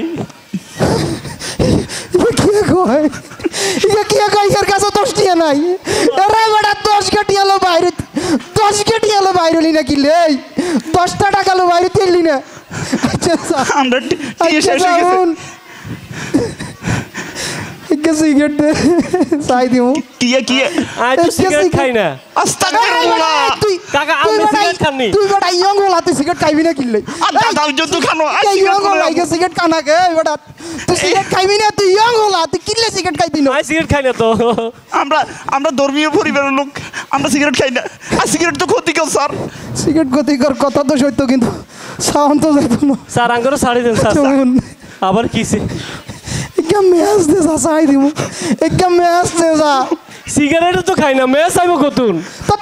কি কই এর কাছে 10 টাকা নাই আরে বড়া 10 টাকা লো বাইরে 10 টাকা লো বাইরে লিনা কিলে 10 টাকা লো বাইরে তিললি না আচ্ছা আমরা টিয়া শেষ হয়ে গেছে একটা সিগারেট দে চাই দিমু টিয়া কি আই তো সিগারেট খাই না আস্তাগফিরুল্লাহ কাকা আমি সিগারেট খাননি তুই বড়া ইয়ং হলা তুই সিগারেট খাইবি না কিলে দাদা যত খানো ইয়ং হলা আইগে সিগারেট খানা কে বড়া তুই সিগারেট খাইবি না তুই ইয়ং হলা তুই কিলে সিগারেট খাইতি না আই সিগারেট খাই না তো আমরা ধর্মীয় পরিবারের লোক আমরা সিগারেট খাই না আর সিগারেট তো ক্ষতিকর স্যার সিগারেট ক্ষতিকর কথা তো সত্য কিন্তু সাউন্ড তো যাইতো না স্যার আঙ্গুর ছাড়ি দেন স্যার আবার কিসে একটা ম্যাচ দে যা চাই দিমু একটা ম্যাচ দে যা সিগারেট তো খাই না ম্যাচ আইব কতুন তো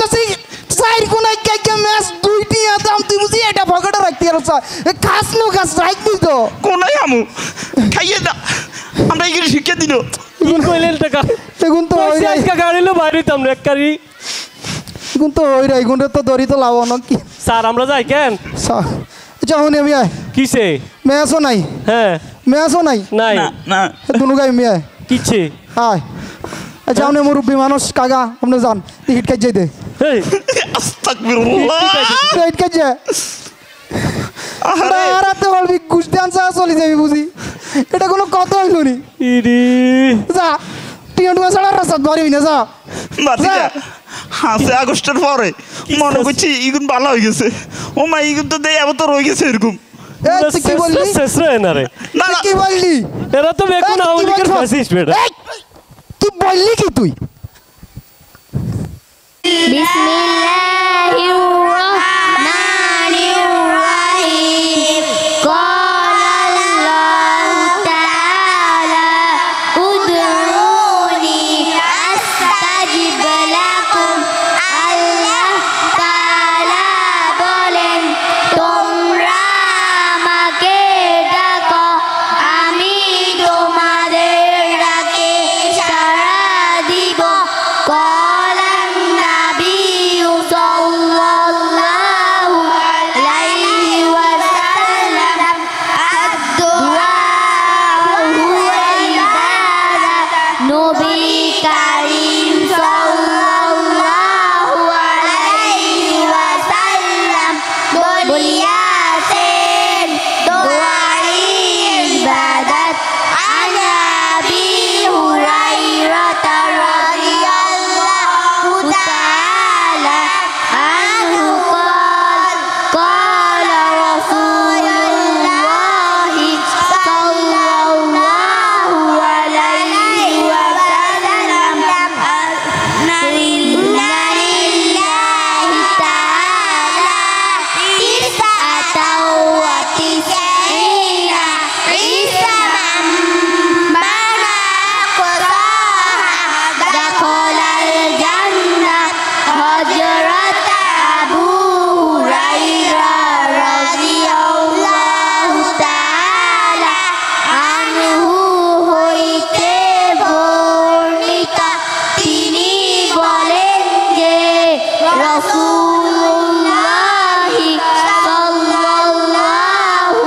চাইর কোন একটা ম্যাচ 2 টাকা দাম তুই বুঝি এটা পকেটে রাখতে আর খাস নো খাস রাখবি তো কোনাই আমু খাইয়ে দা আমরা এগুলি শিক্ষা দিল কইলেন টাকা এখন তো ওই রাই আজকে গাড়িলো বাইরেতাম না এককারি এখন তো ওই রাই গুণে তো দড়ি তো লাভ না কি স্যার আমরা যাই কেন আচ্ছা হুনি আমি আয় কিসে মেয়াসও নাই হ্যাঁ মেয়াসও নাই নাই না দুনু গাই আমি আয় কিছে আয় আচ্ছা উনি মুরব্বী মানুষ কাকা আপনি যান টিকিট কাটে দে আস্তাগফিরুল্লাহ টিকিট কাটে আরে বলবি গুষ্টি আনসা চলে যাবি বুঝি এটা কোনো কথা হইল নি ইরে যা টিকিট ছাড়া রাস্তা বাড়ি না যা বাতিজা হাসে আগস্টের পরে মনে করছি ইগুন ভালো হয়ে গেছে ও মা ইগুন তো দেয় আবার তো রয়ে গেছে এরকম কি বললি শেষ রে না রে না কি বললি এরা তো বেগুন আউলিকের ফ্যাসিস্ট বেটা কি বললি কি তুই বিসমিল্লাহির রহমানির রহিম ক্বালাল্লাহু তাআলা উদউনি আস্তাজিব লাকুম আল্লাহ তাআলা বলেন তোমরা আমাকে ডাকো আমি তোমাদের ডাকে সাড়া দিব ক্বালান নাবিয়্যু সাল্লাল্লাহু আলাইহি ওয়াসাল্লাম আদ-দুআ হুয়া ইবাদাত নবী কারীম সাল্লাল্লাহু আলাইহি ওয়াসাল্লাম বলিয়াছেন দোয়াই ইবাদত আন আবি হুরায়রা রাদিয়াল্লাহু তাআলা আনহু قال رسول الله صلى الله عليه وسلم إن لله تعالى 99 اسما من أحصاها دخل الجنة هجرة أبو هريرة رضي الله تعالى عنه হইতে বর্ণিত তিনি বলেন যে রাসূলুল্লাহি সাল্লাল্লাহু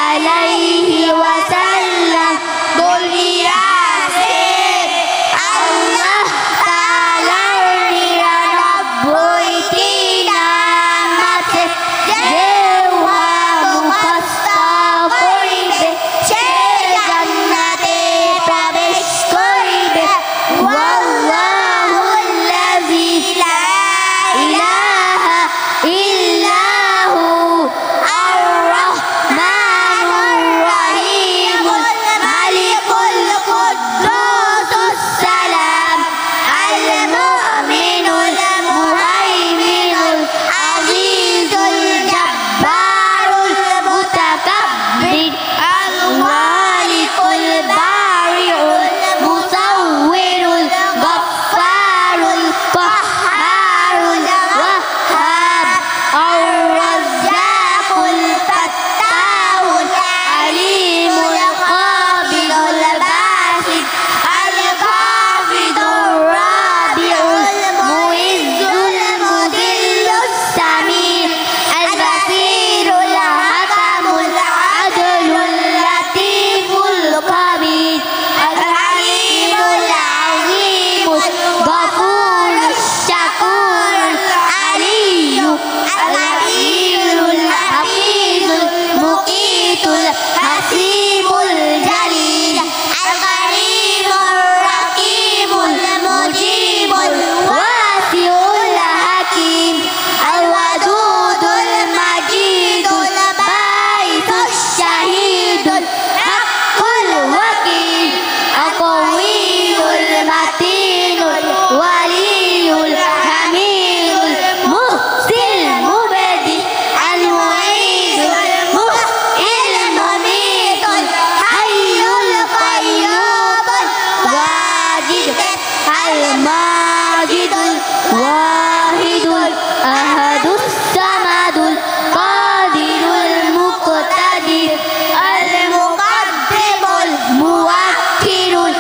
আলাইহি ওয়াসাল্লাম বলিয়াছেন আল্লাহ তাআলার 99টি নাম আছে যে উহা মুখস্থ করিবে সে জান্নাতে প্রবেশ করিবে ওয়াল্লাহুল্লাযী লা ইলাহা ইল্লা হু আর-রাহমানুর রহিমুল মালিকুল কুদ্দুসুস সালাম আল-মুমিনুল মুহাইমিনুল আজিজুল জাব্বারুল মুতাকাব্বির আল-খালিকুল বারিউল মুসাউwwirul গফফারুল কাহ্হারুল ওয়াহ্হাব আর-রাজ্জাকুল ফাত্তাহুল আলিমুল কাবিদুল বাসিত আল-কাবিদুর রাবিউল মুইজ্জুল মুদিল্লুস সামির আল-বাসীরুল হাকামুল আদলুল লাতীফুল খাবীর আল-হালিমুল আযীমুল গফুরুশ শাকুরুল আলিয়্যু আল-হাফিজুল হাফিজুল মুকীতুল হাসিবুল জালিল আল-কারীমুর রাকিবুল মুজিবুল ওয়াসিউল হাকীম আল-ওয়াদুদুল মাজিদুল বাঈসুশ শাহীদুল হাক্কুল ওয়াকিল আল-কওয়িয়ুল মাতিনুল ওয়ালিয়ুল হামিদুল মুহসিল মুবদি আল-মুঈদুল মুহয়িল মুমীতুল হাইয়ুল কাইয়্যুমুল ওয়াজিদ আল-মাজিদুল ওয়াহিদুল আহাদুস সামাদুল কাদিরুল মুকতাদির আল-মুকদ্দিমুল মুআক্খিরুল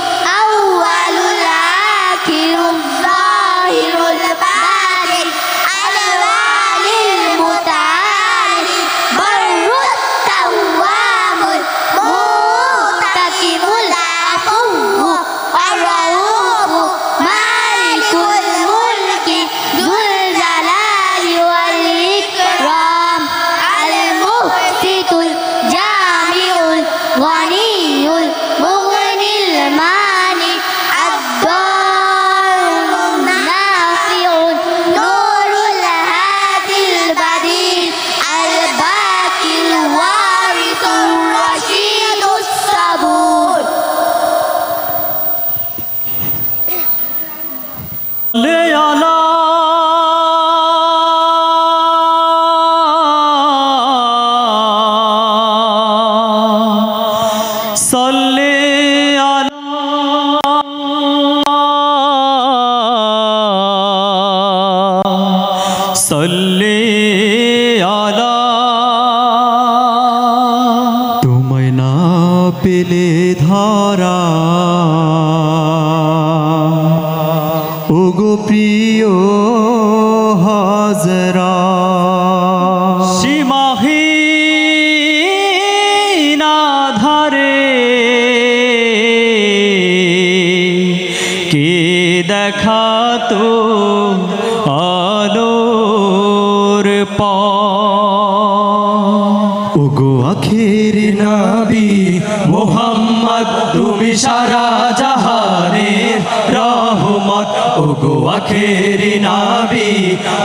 তোমায় না পেলে ধরা ওগো প্রিয় হাজরা সীমাহীন আধারে কে দেখাতো আলোর ওগো আখের নবী মোহাম্মদ তুমি সারা জাহানের রহমত ওগো আখেরি নবী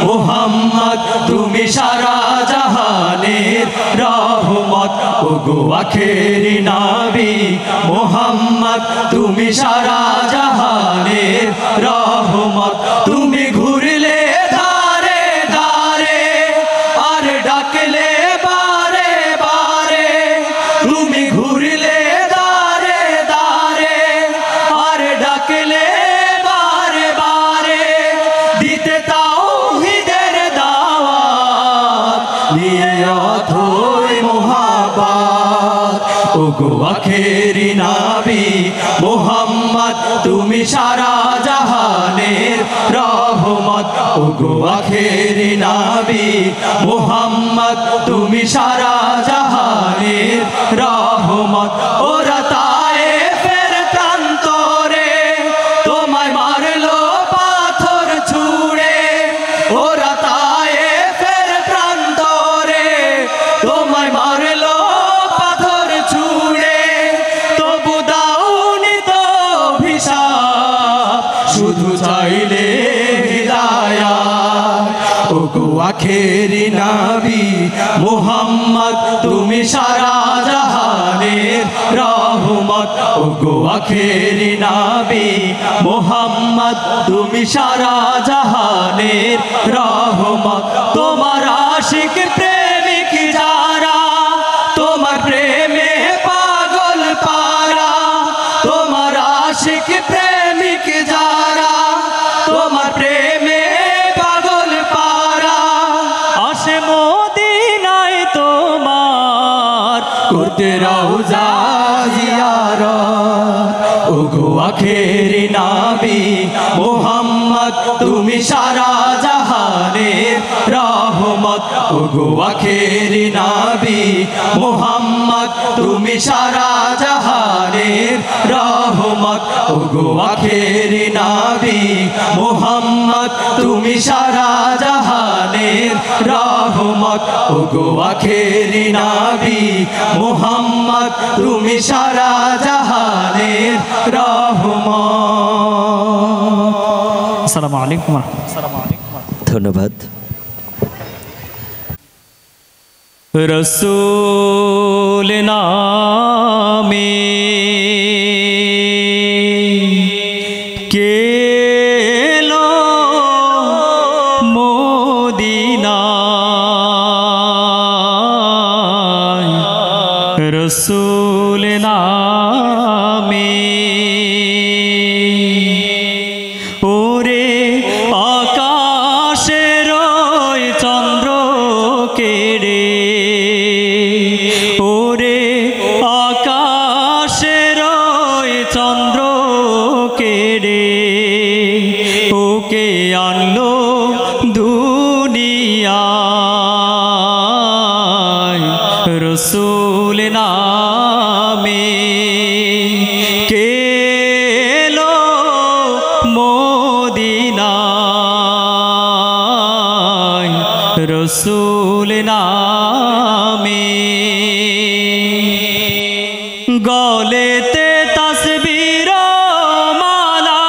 মোহাম্মদ তুমি সারা জাহানের রহমত ওগো আখেরি নবী মোহাম্মদ তুমি সারা জাহানের রহমত তুমি ঘুরলে ধারে ধারে আর ডাকলে বারে বারে তুমি ঘুরলে দারে দারে আর ডাকলে বারে বারে দিতে তাওহীদের দাওয়াত নিয়ে অথই মোহাব্বত ওগো আখেরি নবী মোহাম্মদ তুমি সারা জাহানের রহমত ওগো আখেরি নবী মোহাম্মদ তুমি সারা জাহানের রহমত ওরা তায়েফের প্রান্তরে তোমায় মারলো পাথর ছুঁড়ে ওরা তায়েফের প্রান্তরে তোমায় মারলো পাথর ছুঁড়ে তবু দাওনি তো অভিশাপ শুধু চাইলে হিদায়াত ওগো আখেরি নবী মোহাম্মদ তুমি সারা জাহানের রহমত ওগো আখেরি নবী মোহাম্মদ তুমি সারা জাহানের রহমত তোমার আশিক প্রেমিক যারা তোমার প্রেমে পাগল পারা তোমার আশিক প্রেমিক যারা তোমার প্রেমে পাগল পারা আসে মদিনায় তোমার করতে রওজা জিয়ারত ওগো আখেরি নবী মোহাম্মদ তুমি সারা জাহানের রহমত ওগো আখেরি নবী মোহাম্মদ তুমি সারা জাহানের রহমত ওগো আখেরি নবী মোহাম্মদ তুমি সারা জাহানের রহমত ওগো আখেরি নবী মোহাম্মদ তুমি সারা জাহানের রহমত। আসসালামু আলাইকুম। ধন্যবাদ। রসূল নামে কেলো মদিনায় রসূল নামে ওরে আকাশের চন্দ্র কেড়ে ওরে আকাশের চন্দ্র কেড়ে ওকে আনলো দুনিয়ায় রসূল নামে কেলো মদিনায় রসূল নামে গলেতে তসবির মালা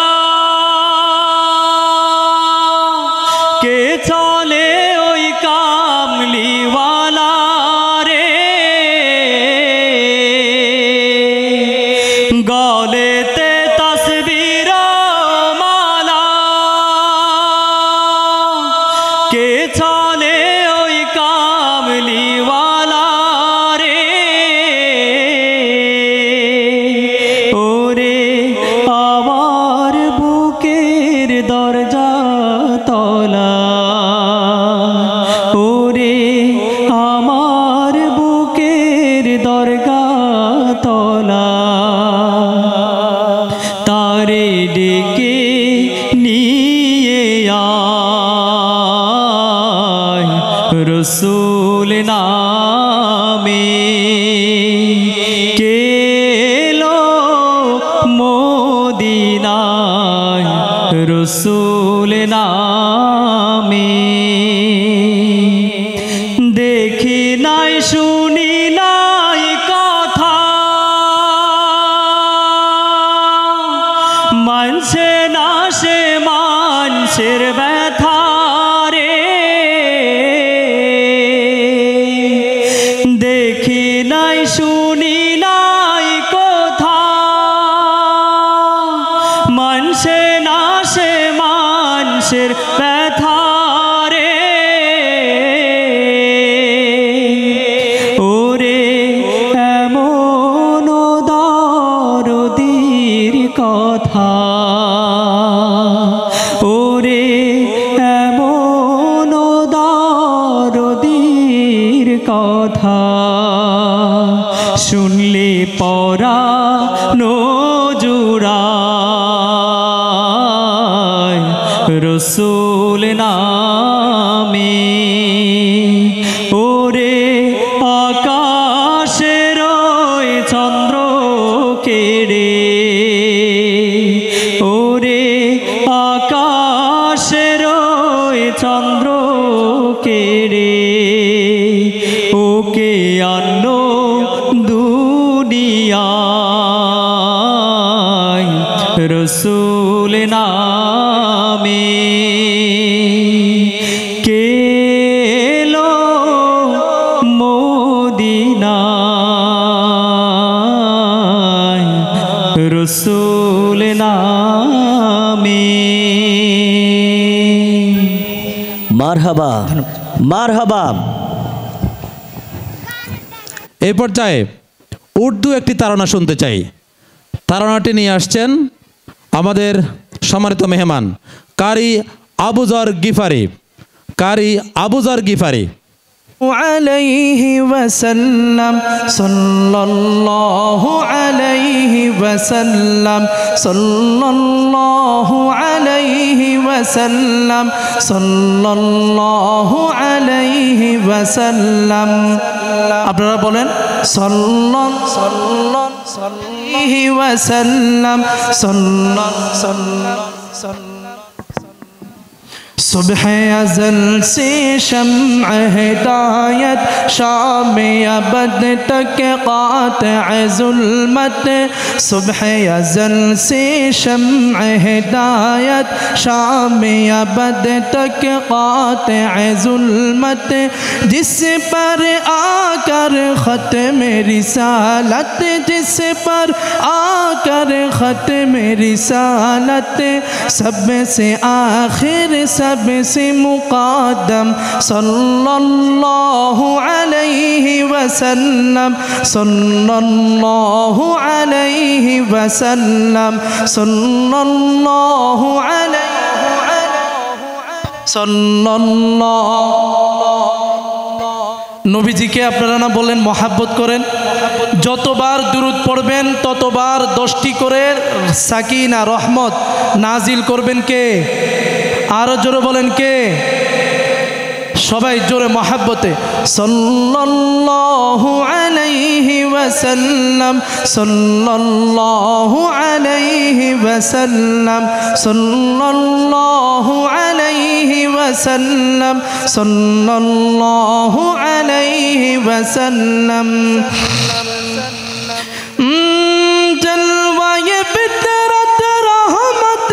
কে চলে ওই কামলিওয়ালা রে গলেতে তসবির মালা দরজা তলা ওরে আমার বুকের দরগা তলা তারে ডেকে নিয়ে আয় রসুল নামে কেলো মদিনায় রসুল নামে দেখি নাই শুনি নাই কথা মানছে না সে মানুষের ব্যথা রে দেখি নাই শুনি নাই কথা মানছে না সে মানুষের ব্যথা রে ওরে এমন দরদির কথা ওরে এমন দরদির কথা শুনলে পরা নজুরায় রসুল নামে ওরে আকাশের চন্দ্র কেড়ে ওরে আকাশের চন্দ্র কেড়ে ওকে অন্য দুনিয়ায় রসুল নামে কেলো মদিনায় রসুল নামে মারহাবা মারহাবা। এই পর্যায়ে উর্দু একটি তারানা শুনতে চাই। তারানাটি নিয়ে আসছেন আমাদের সম্মানিত মেহমান কারি আবুজর গিফারি। কারি আবুজর গিফারি। عليه وسلم صلى الله عليه وسلم صلى الله عليه وسلم صلى الله عليه وسلم আপনারা বলেন সাল্লাল্লাহু আলাইহি ওয়াসাল্লাম সাল্লাল্লাহু सुबह अज़ल से शम्अ हिदायत शाम अबद तक क़ातिअ ज़ुल्मत सुबह अज़ल से शम्अ हिदायत शाम अबद तक क़ातिअ ज़ुल्मत जिस पर आकर ख़त्म रिसालत जिस पर आकर ख़त्म रिसालत सब से आखिर सबसे मुक़द्दम सल्लल्लाहु अलैहि वसल्लम सल्लल्लाहु अलैहि वसल्लम सल्लल्लाहु अलैहि নবীজিকে আপনারা না বলেন মহাব্বত করেন যতবার দুরূদ পড়বেন ততবার 10টি করে সাকিনা রহমত নাজিল করবেন কে আরো জোরে বলেন কে সবাই জোরে মহাব্বতে সাল্লাল্লাহু আলাইহি ওয়াসাল্লাম সাল্লাল্লাহু আলাইহি ওয়াসাল্লাম সাল্লাল্লাহু আলাইহি ওয়াসাল্লাম সাল্লাল্লাহু আলাইহি ওয়াসাল্লাম জলওয়ায়ে বিতরত রহমত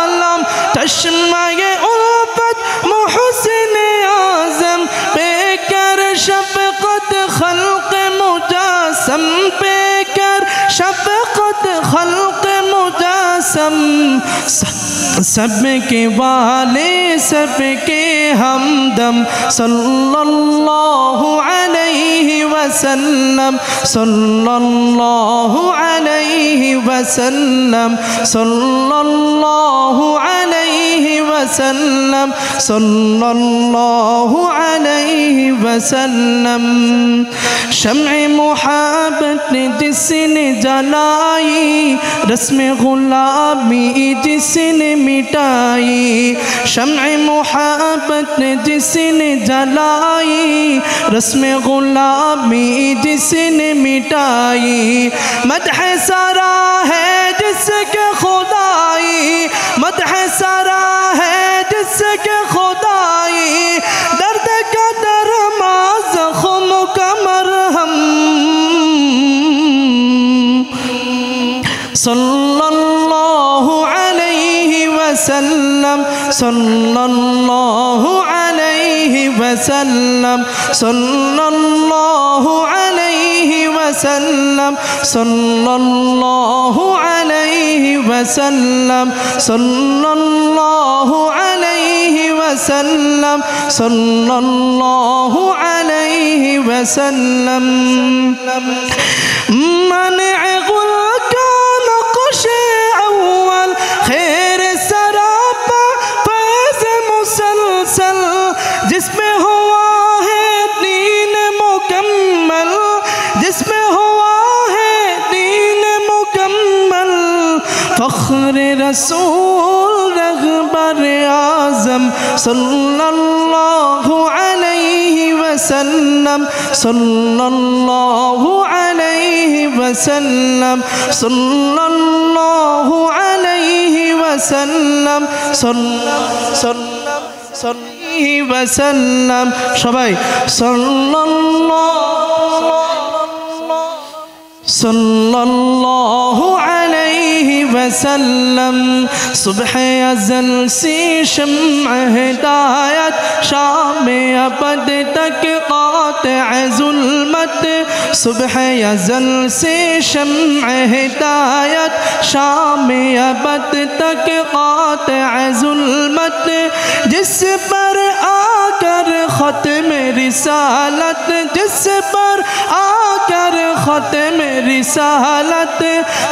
আলম চশমায়ে উলফত মুহসিন आज़म पेकर शफ़क़त खल्क़ मुजासम पेकर शफ़क़त खल्क़ मुजासम सबके वाले सबके हमदम सल्लल्लाहु अलैहि वसल्लम सल्लल्लाहु अलैहि वसल्लम सल्लल्लाहु अलैहि وسلم صلى الله عليه وسلم شمع محبت जिसने जलाई रस्म गुलामी जिसने मिटाई शम्अ मुहब्बत जिसने जलाई रस्म गुलामी जिसने मिटाई मदह सरा है जिसके खुदाई मदह सरा है जिसके खुदाई दर्द का दरमा ज़ख्म का मरहम सल्लल्लाहु अलैहि वसल्लम सल्लल्लाहु अलैहि वसल्लम सल्लल्लाहु अलैहि वसल्लम सल्लल्लाहु अलैहि वसल्लम सल्लल्लाहु अलैहि वसल्लम सल्लल्लाहु अलैहि वसल्लम मन खैर सरापा फैज़ मुसलसल जिसमें हुआ है दीन मुकम्मल जिसमें हुआ है दीन मुकम्मल फ़ख्र रसूल रहबर आज़म सल्लल्लाहु अलैहि वसल्लम सल्लल्लाहु अलैहि वसल्लम सल्लल्लाहु अलैहि वसल्लम सल्लल्लाहु वसल्लम सबाई सल्लल्लाहु अलैहि वसल्लम सुबह अज़ल से शम्अ हिदायत शाम अबद तक क़ातिअ ज़ुल्मत सुबह अज़ल से शम्अ हिदायत शाम अबद तक क़ातिअ ज़ुल्मत जिस पर आकर ख़त्म रिसालत जिस पर आकर ख़त्म रिसालत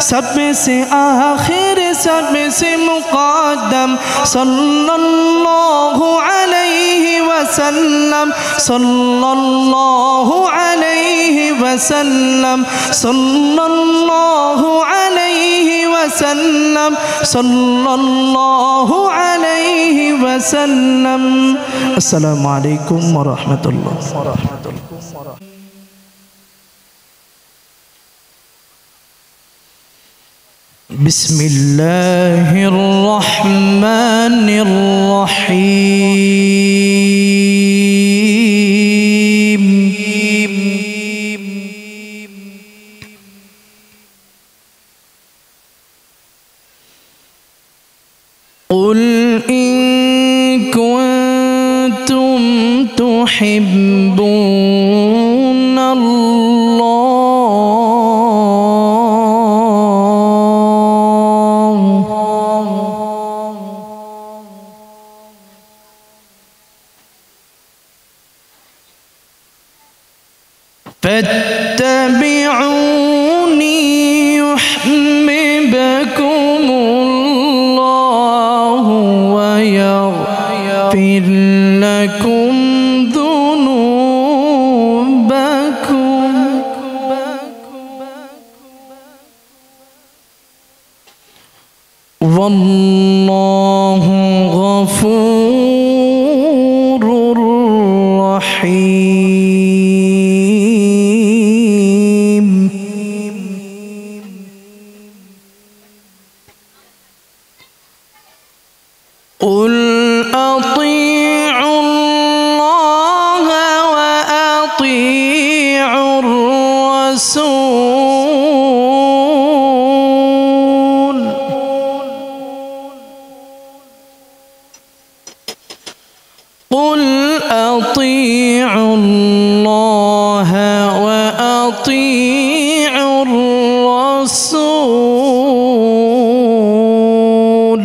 सब से आखिर सब से मुक़द्दम सल्लल्लाहु अलैहि वसल्लम सल्लल्लाहु अलैहि वसल्लम सल्लल्लाहु अलैहि वसल्लम सल्लल्लाहु अलैहि वसल्लम। अस्सलामु अलैकुम व रहमतुल्लाह। बिस्मिल्लाहिर रहमानिर रहीम क़ुल इन कुन्तुम فاتبعوني يحببكم الله ويغفر لكم ذنوبكم والله غفور رحيم قل أطيعوا الله وأطيعوا الرسول قل أطيعوا الله وأطيعوا الرسول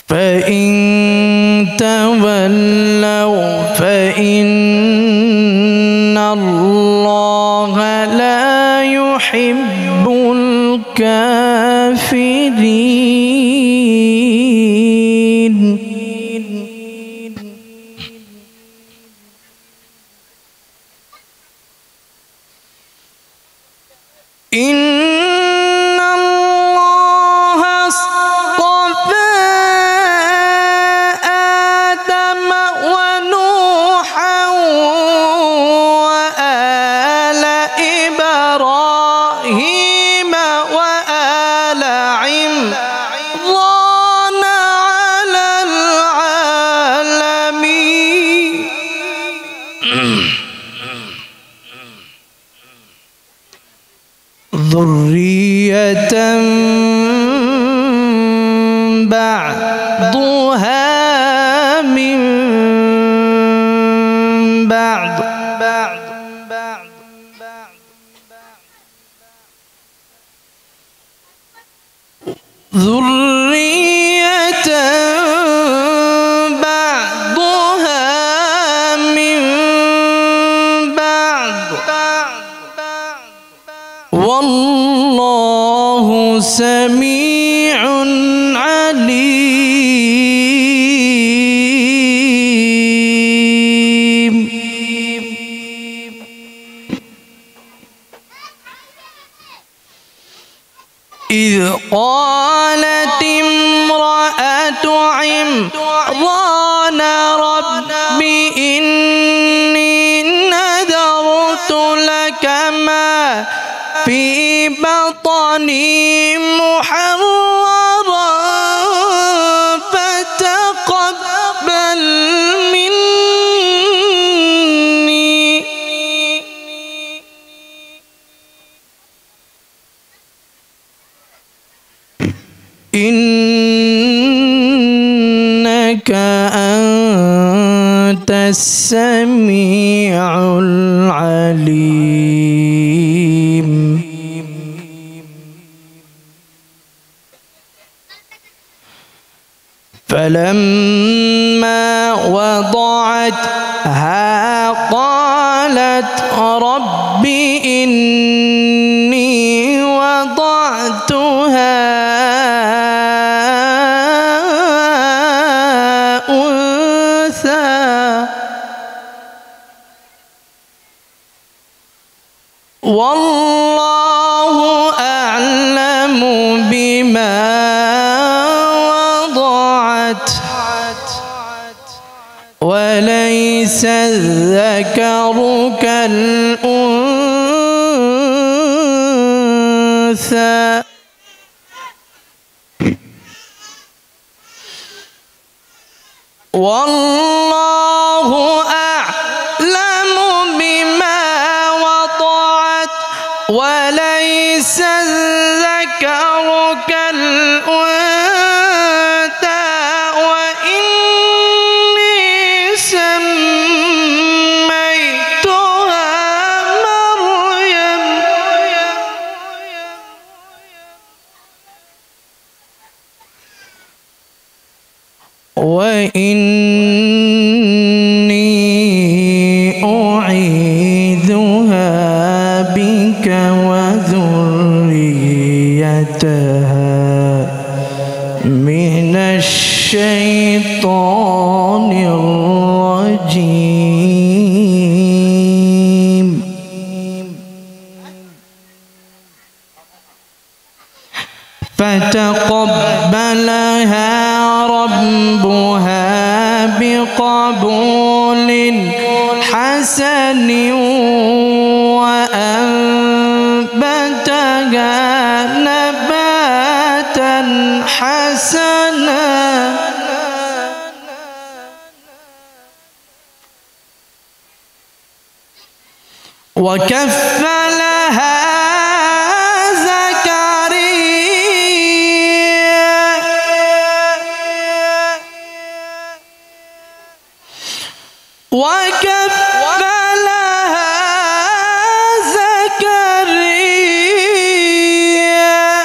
فإن تولوا فإن الله لا يحب الكافرين الكافرين إن الله اصطفى آدم ونوحا وآل إبراهيم وآل عمران على العالمين ذرية بعضها من بعض ذرية بعضها من بعض والله سميع عليم إذ قالت امرأة عمران رب إني نذرت لك ما في بطني محررا فتقبل مني إنك أنت السميع العليم فلما وضعتها قالت رب إني وضعتها أنثى والله أعلم بما وضعت وليس الذكر كالأنثى والله أعلم بما وضعت وليس الذكر كالأنثى وإني سميتها مريم وإني أعيذها بك وذريتها من الشيطان الرجيم فتقبلها ربها بقبول حسن وأنبتها نباتا حسنا وكفلها زكريا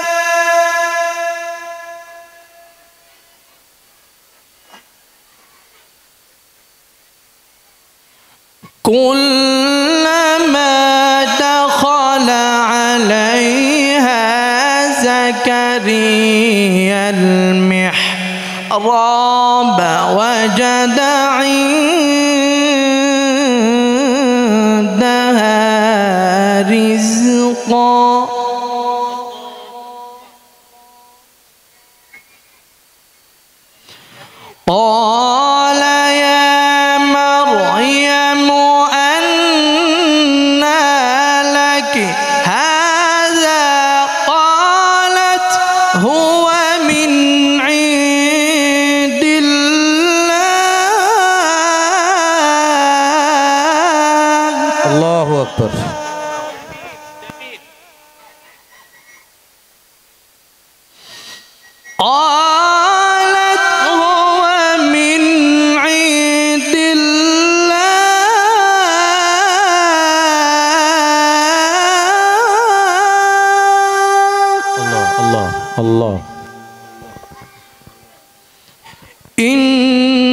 كلما دخل عليها زكريا زكريا المحراب وجد عندها رزقا قال يا مريم أنى لك هذا قالت هو من عند الله الله أكبر قالت هو من عند الله الله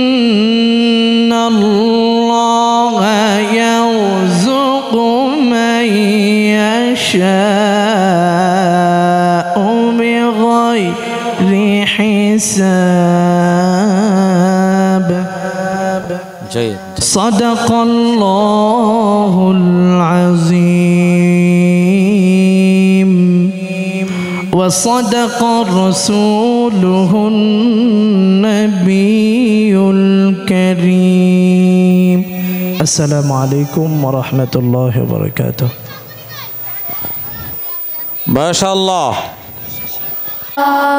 إن الله يرزق من يشاء بغير حساب جيد صدق الله العظيم وصدق رسوله النبي الكريم السلام عليكم ورحمة الله وبركاته ما شاء الله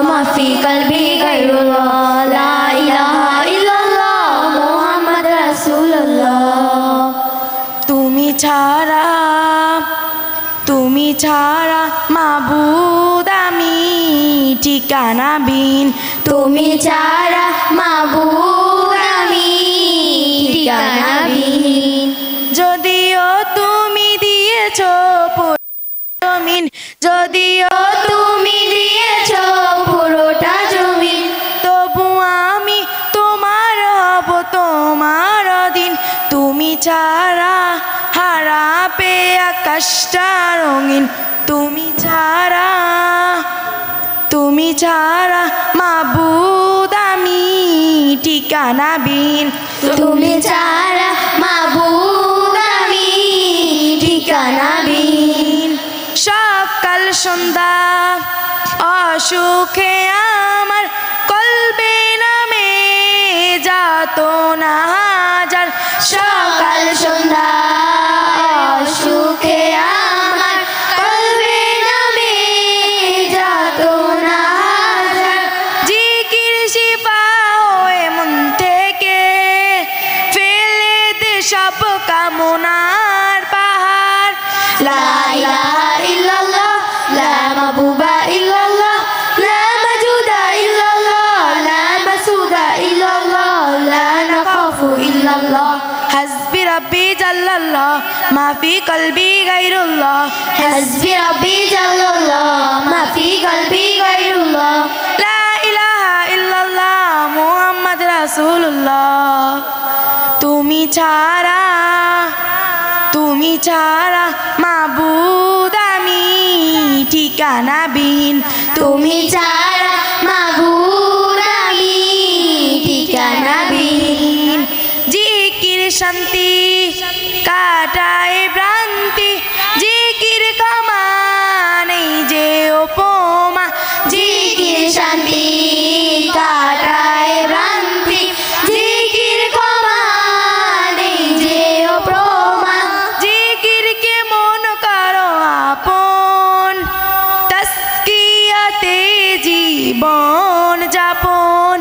ما في قلبي غير الله لا إله إلا الله محمد رسول الله তুমি ছাড়া মাবুদ আমি ঠিকানাবিহীন তুমি ছাড়া মাবুদ আমি ঠিকানাবিহীন যদিও তুমি দিয়েছো জমিন যদিও তুমি দিয়েছো পুরোটা জমিন তবু আমি তোমার হব তোমার দিন তুমি ছাড়া হারাবে আকাশটা রঙিন তুমি ছাড়া মাবুদ আমি ঠিকানাবিহীন তুমি ছাড়া মাবুদ আমি ঠিকানাবিহীন সকাল সন্ধ্যা অসুখে আমার কলবে নামে যাতনা হাজার সকাল সন্ধ্যা অসুখে আমার কলবে নামে যাতনা হাজার জিকির শিফা হয়ে মন থেকে ফেলে দে সব কামনার পাহাড় লা ইলাহা ইল্লাল্লাহ লা মাবুবা ইল্লাল্লাহ লা মাজুদা ইল্লাল্লাহ লা মাসুদা ইল্লাল্লাহ লা নাখাফু ইল্লাল্লাহ হাসবি রাব্বি জাল্লাল্লাহ মা ফি কলবি গায়রুল্লাহ হাসবি রাব্বি জাল্লাল্লাহ মা ফি কলবি গায়রুল্লাহ লা ইলাহা ইল্লাল্লাহ মুহাম্মদ রাসূলুল্লাহ তুমি ছাড়া মাবুদ আমি ঠিকানাবিহীন তুমি ছাড়া মাবুদ আমি ঠিকানাবিহীন জিকির শান্তি কাটায় ভ্রান্তি জিকির কামানে যে উপমা জিকির শান্তি কাটায় ভ্রান্তি জিকির কমানে যে উপমা জিকিরকে মন করো আপন তাসকিয়াতে জীবন যাপন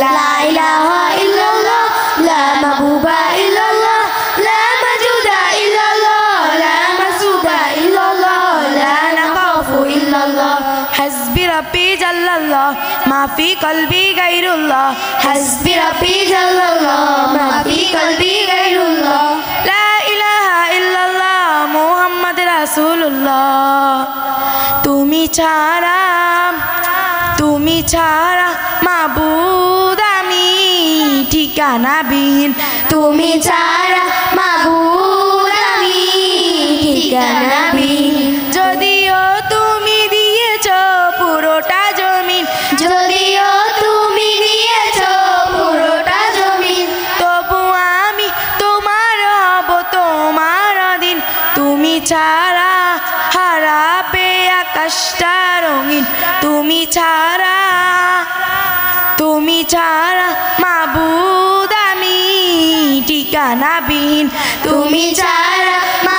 লা ইলাহা ইল্লাল্লাহ লা মাবুবা ইল্লাল্লাহ লা মাজুদা ইল্লাল্লাহ লা মাসুদা ইল্লাল্লাহ লা নাখাফু ইল্লাল্লাহ হাসবি রাব্বি জাল্লাল্লাহ মা ফি কলবি গায়রুল্লাহ হাসবি রাব্বি জাল্লাল্লাহ মা ফি কলবি গায়রুল্লাহ লা ইলাহা ইল্লাল্লাহ মুহাম্মদ রাসূলুল্লাহ তুমি ছাড়া মাবুদ আমি ঠিকানাবিহীন তুমি ছাড়া মাবুদ আমি ঠিকানাবিহীন যদিও তুমি দিয়েছো পুরোটা ছাড়া মাবুদ আমি ঠিকানাবিহীন, তুমি ছাড়া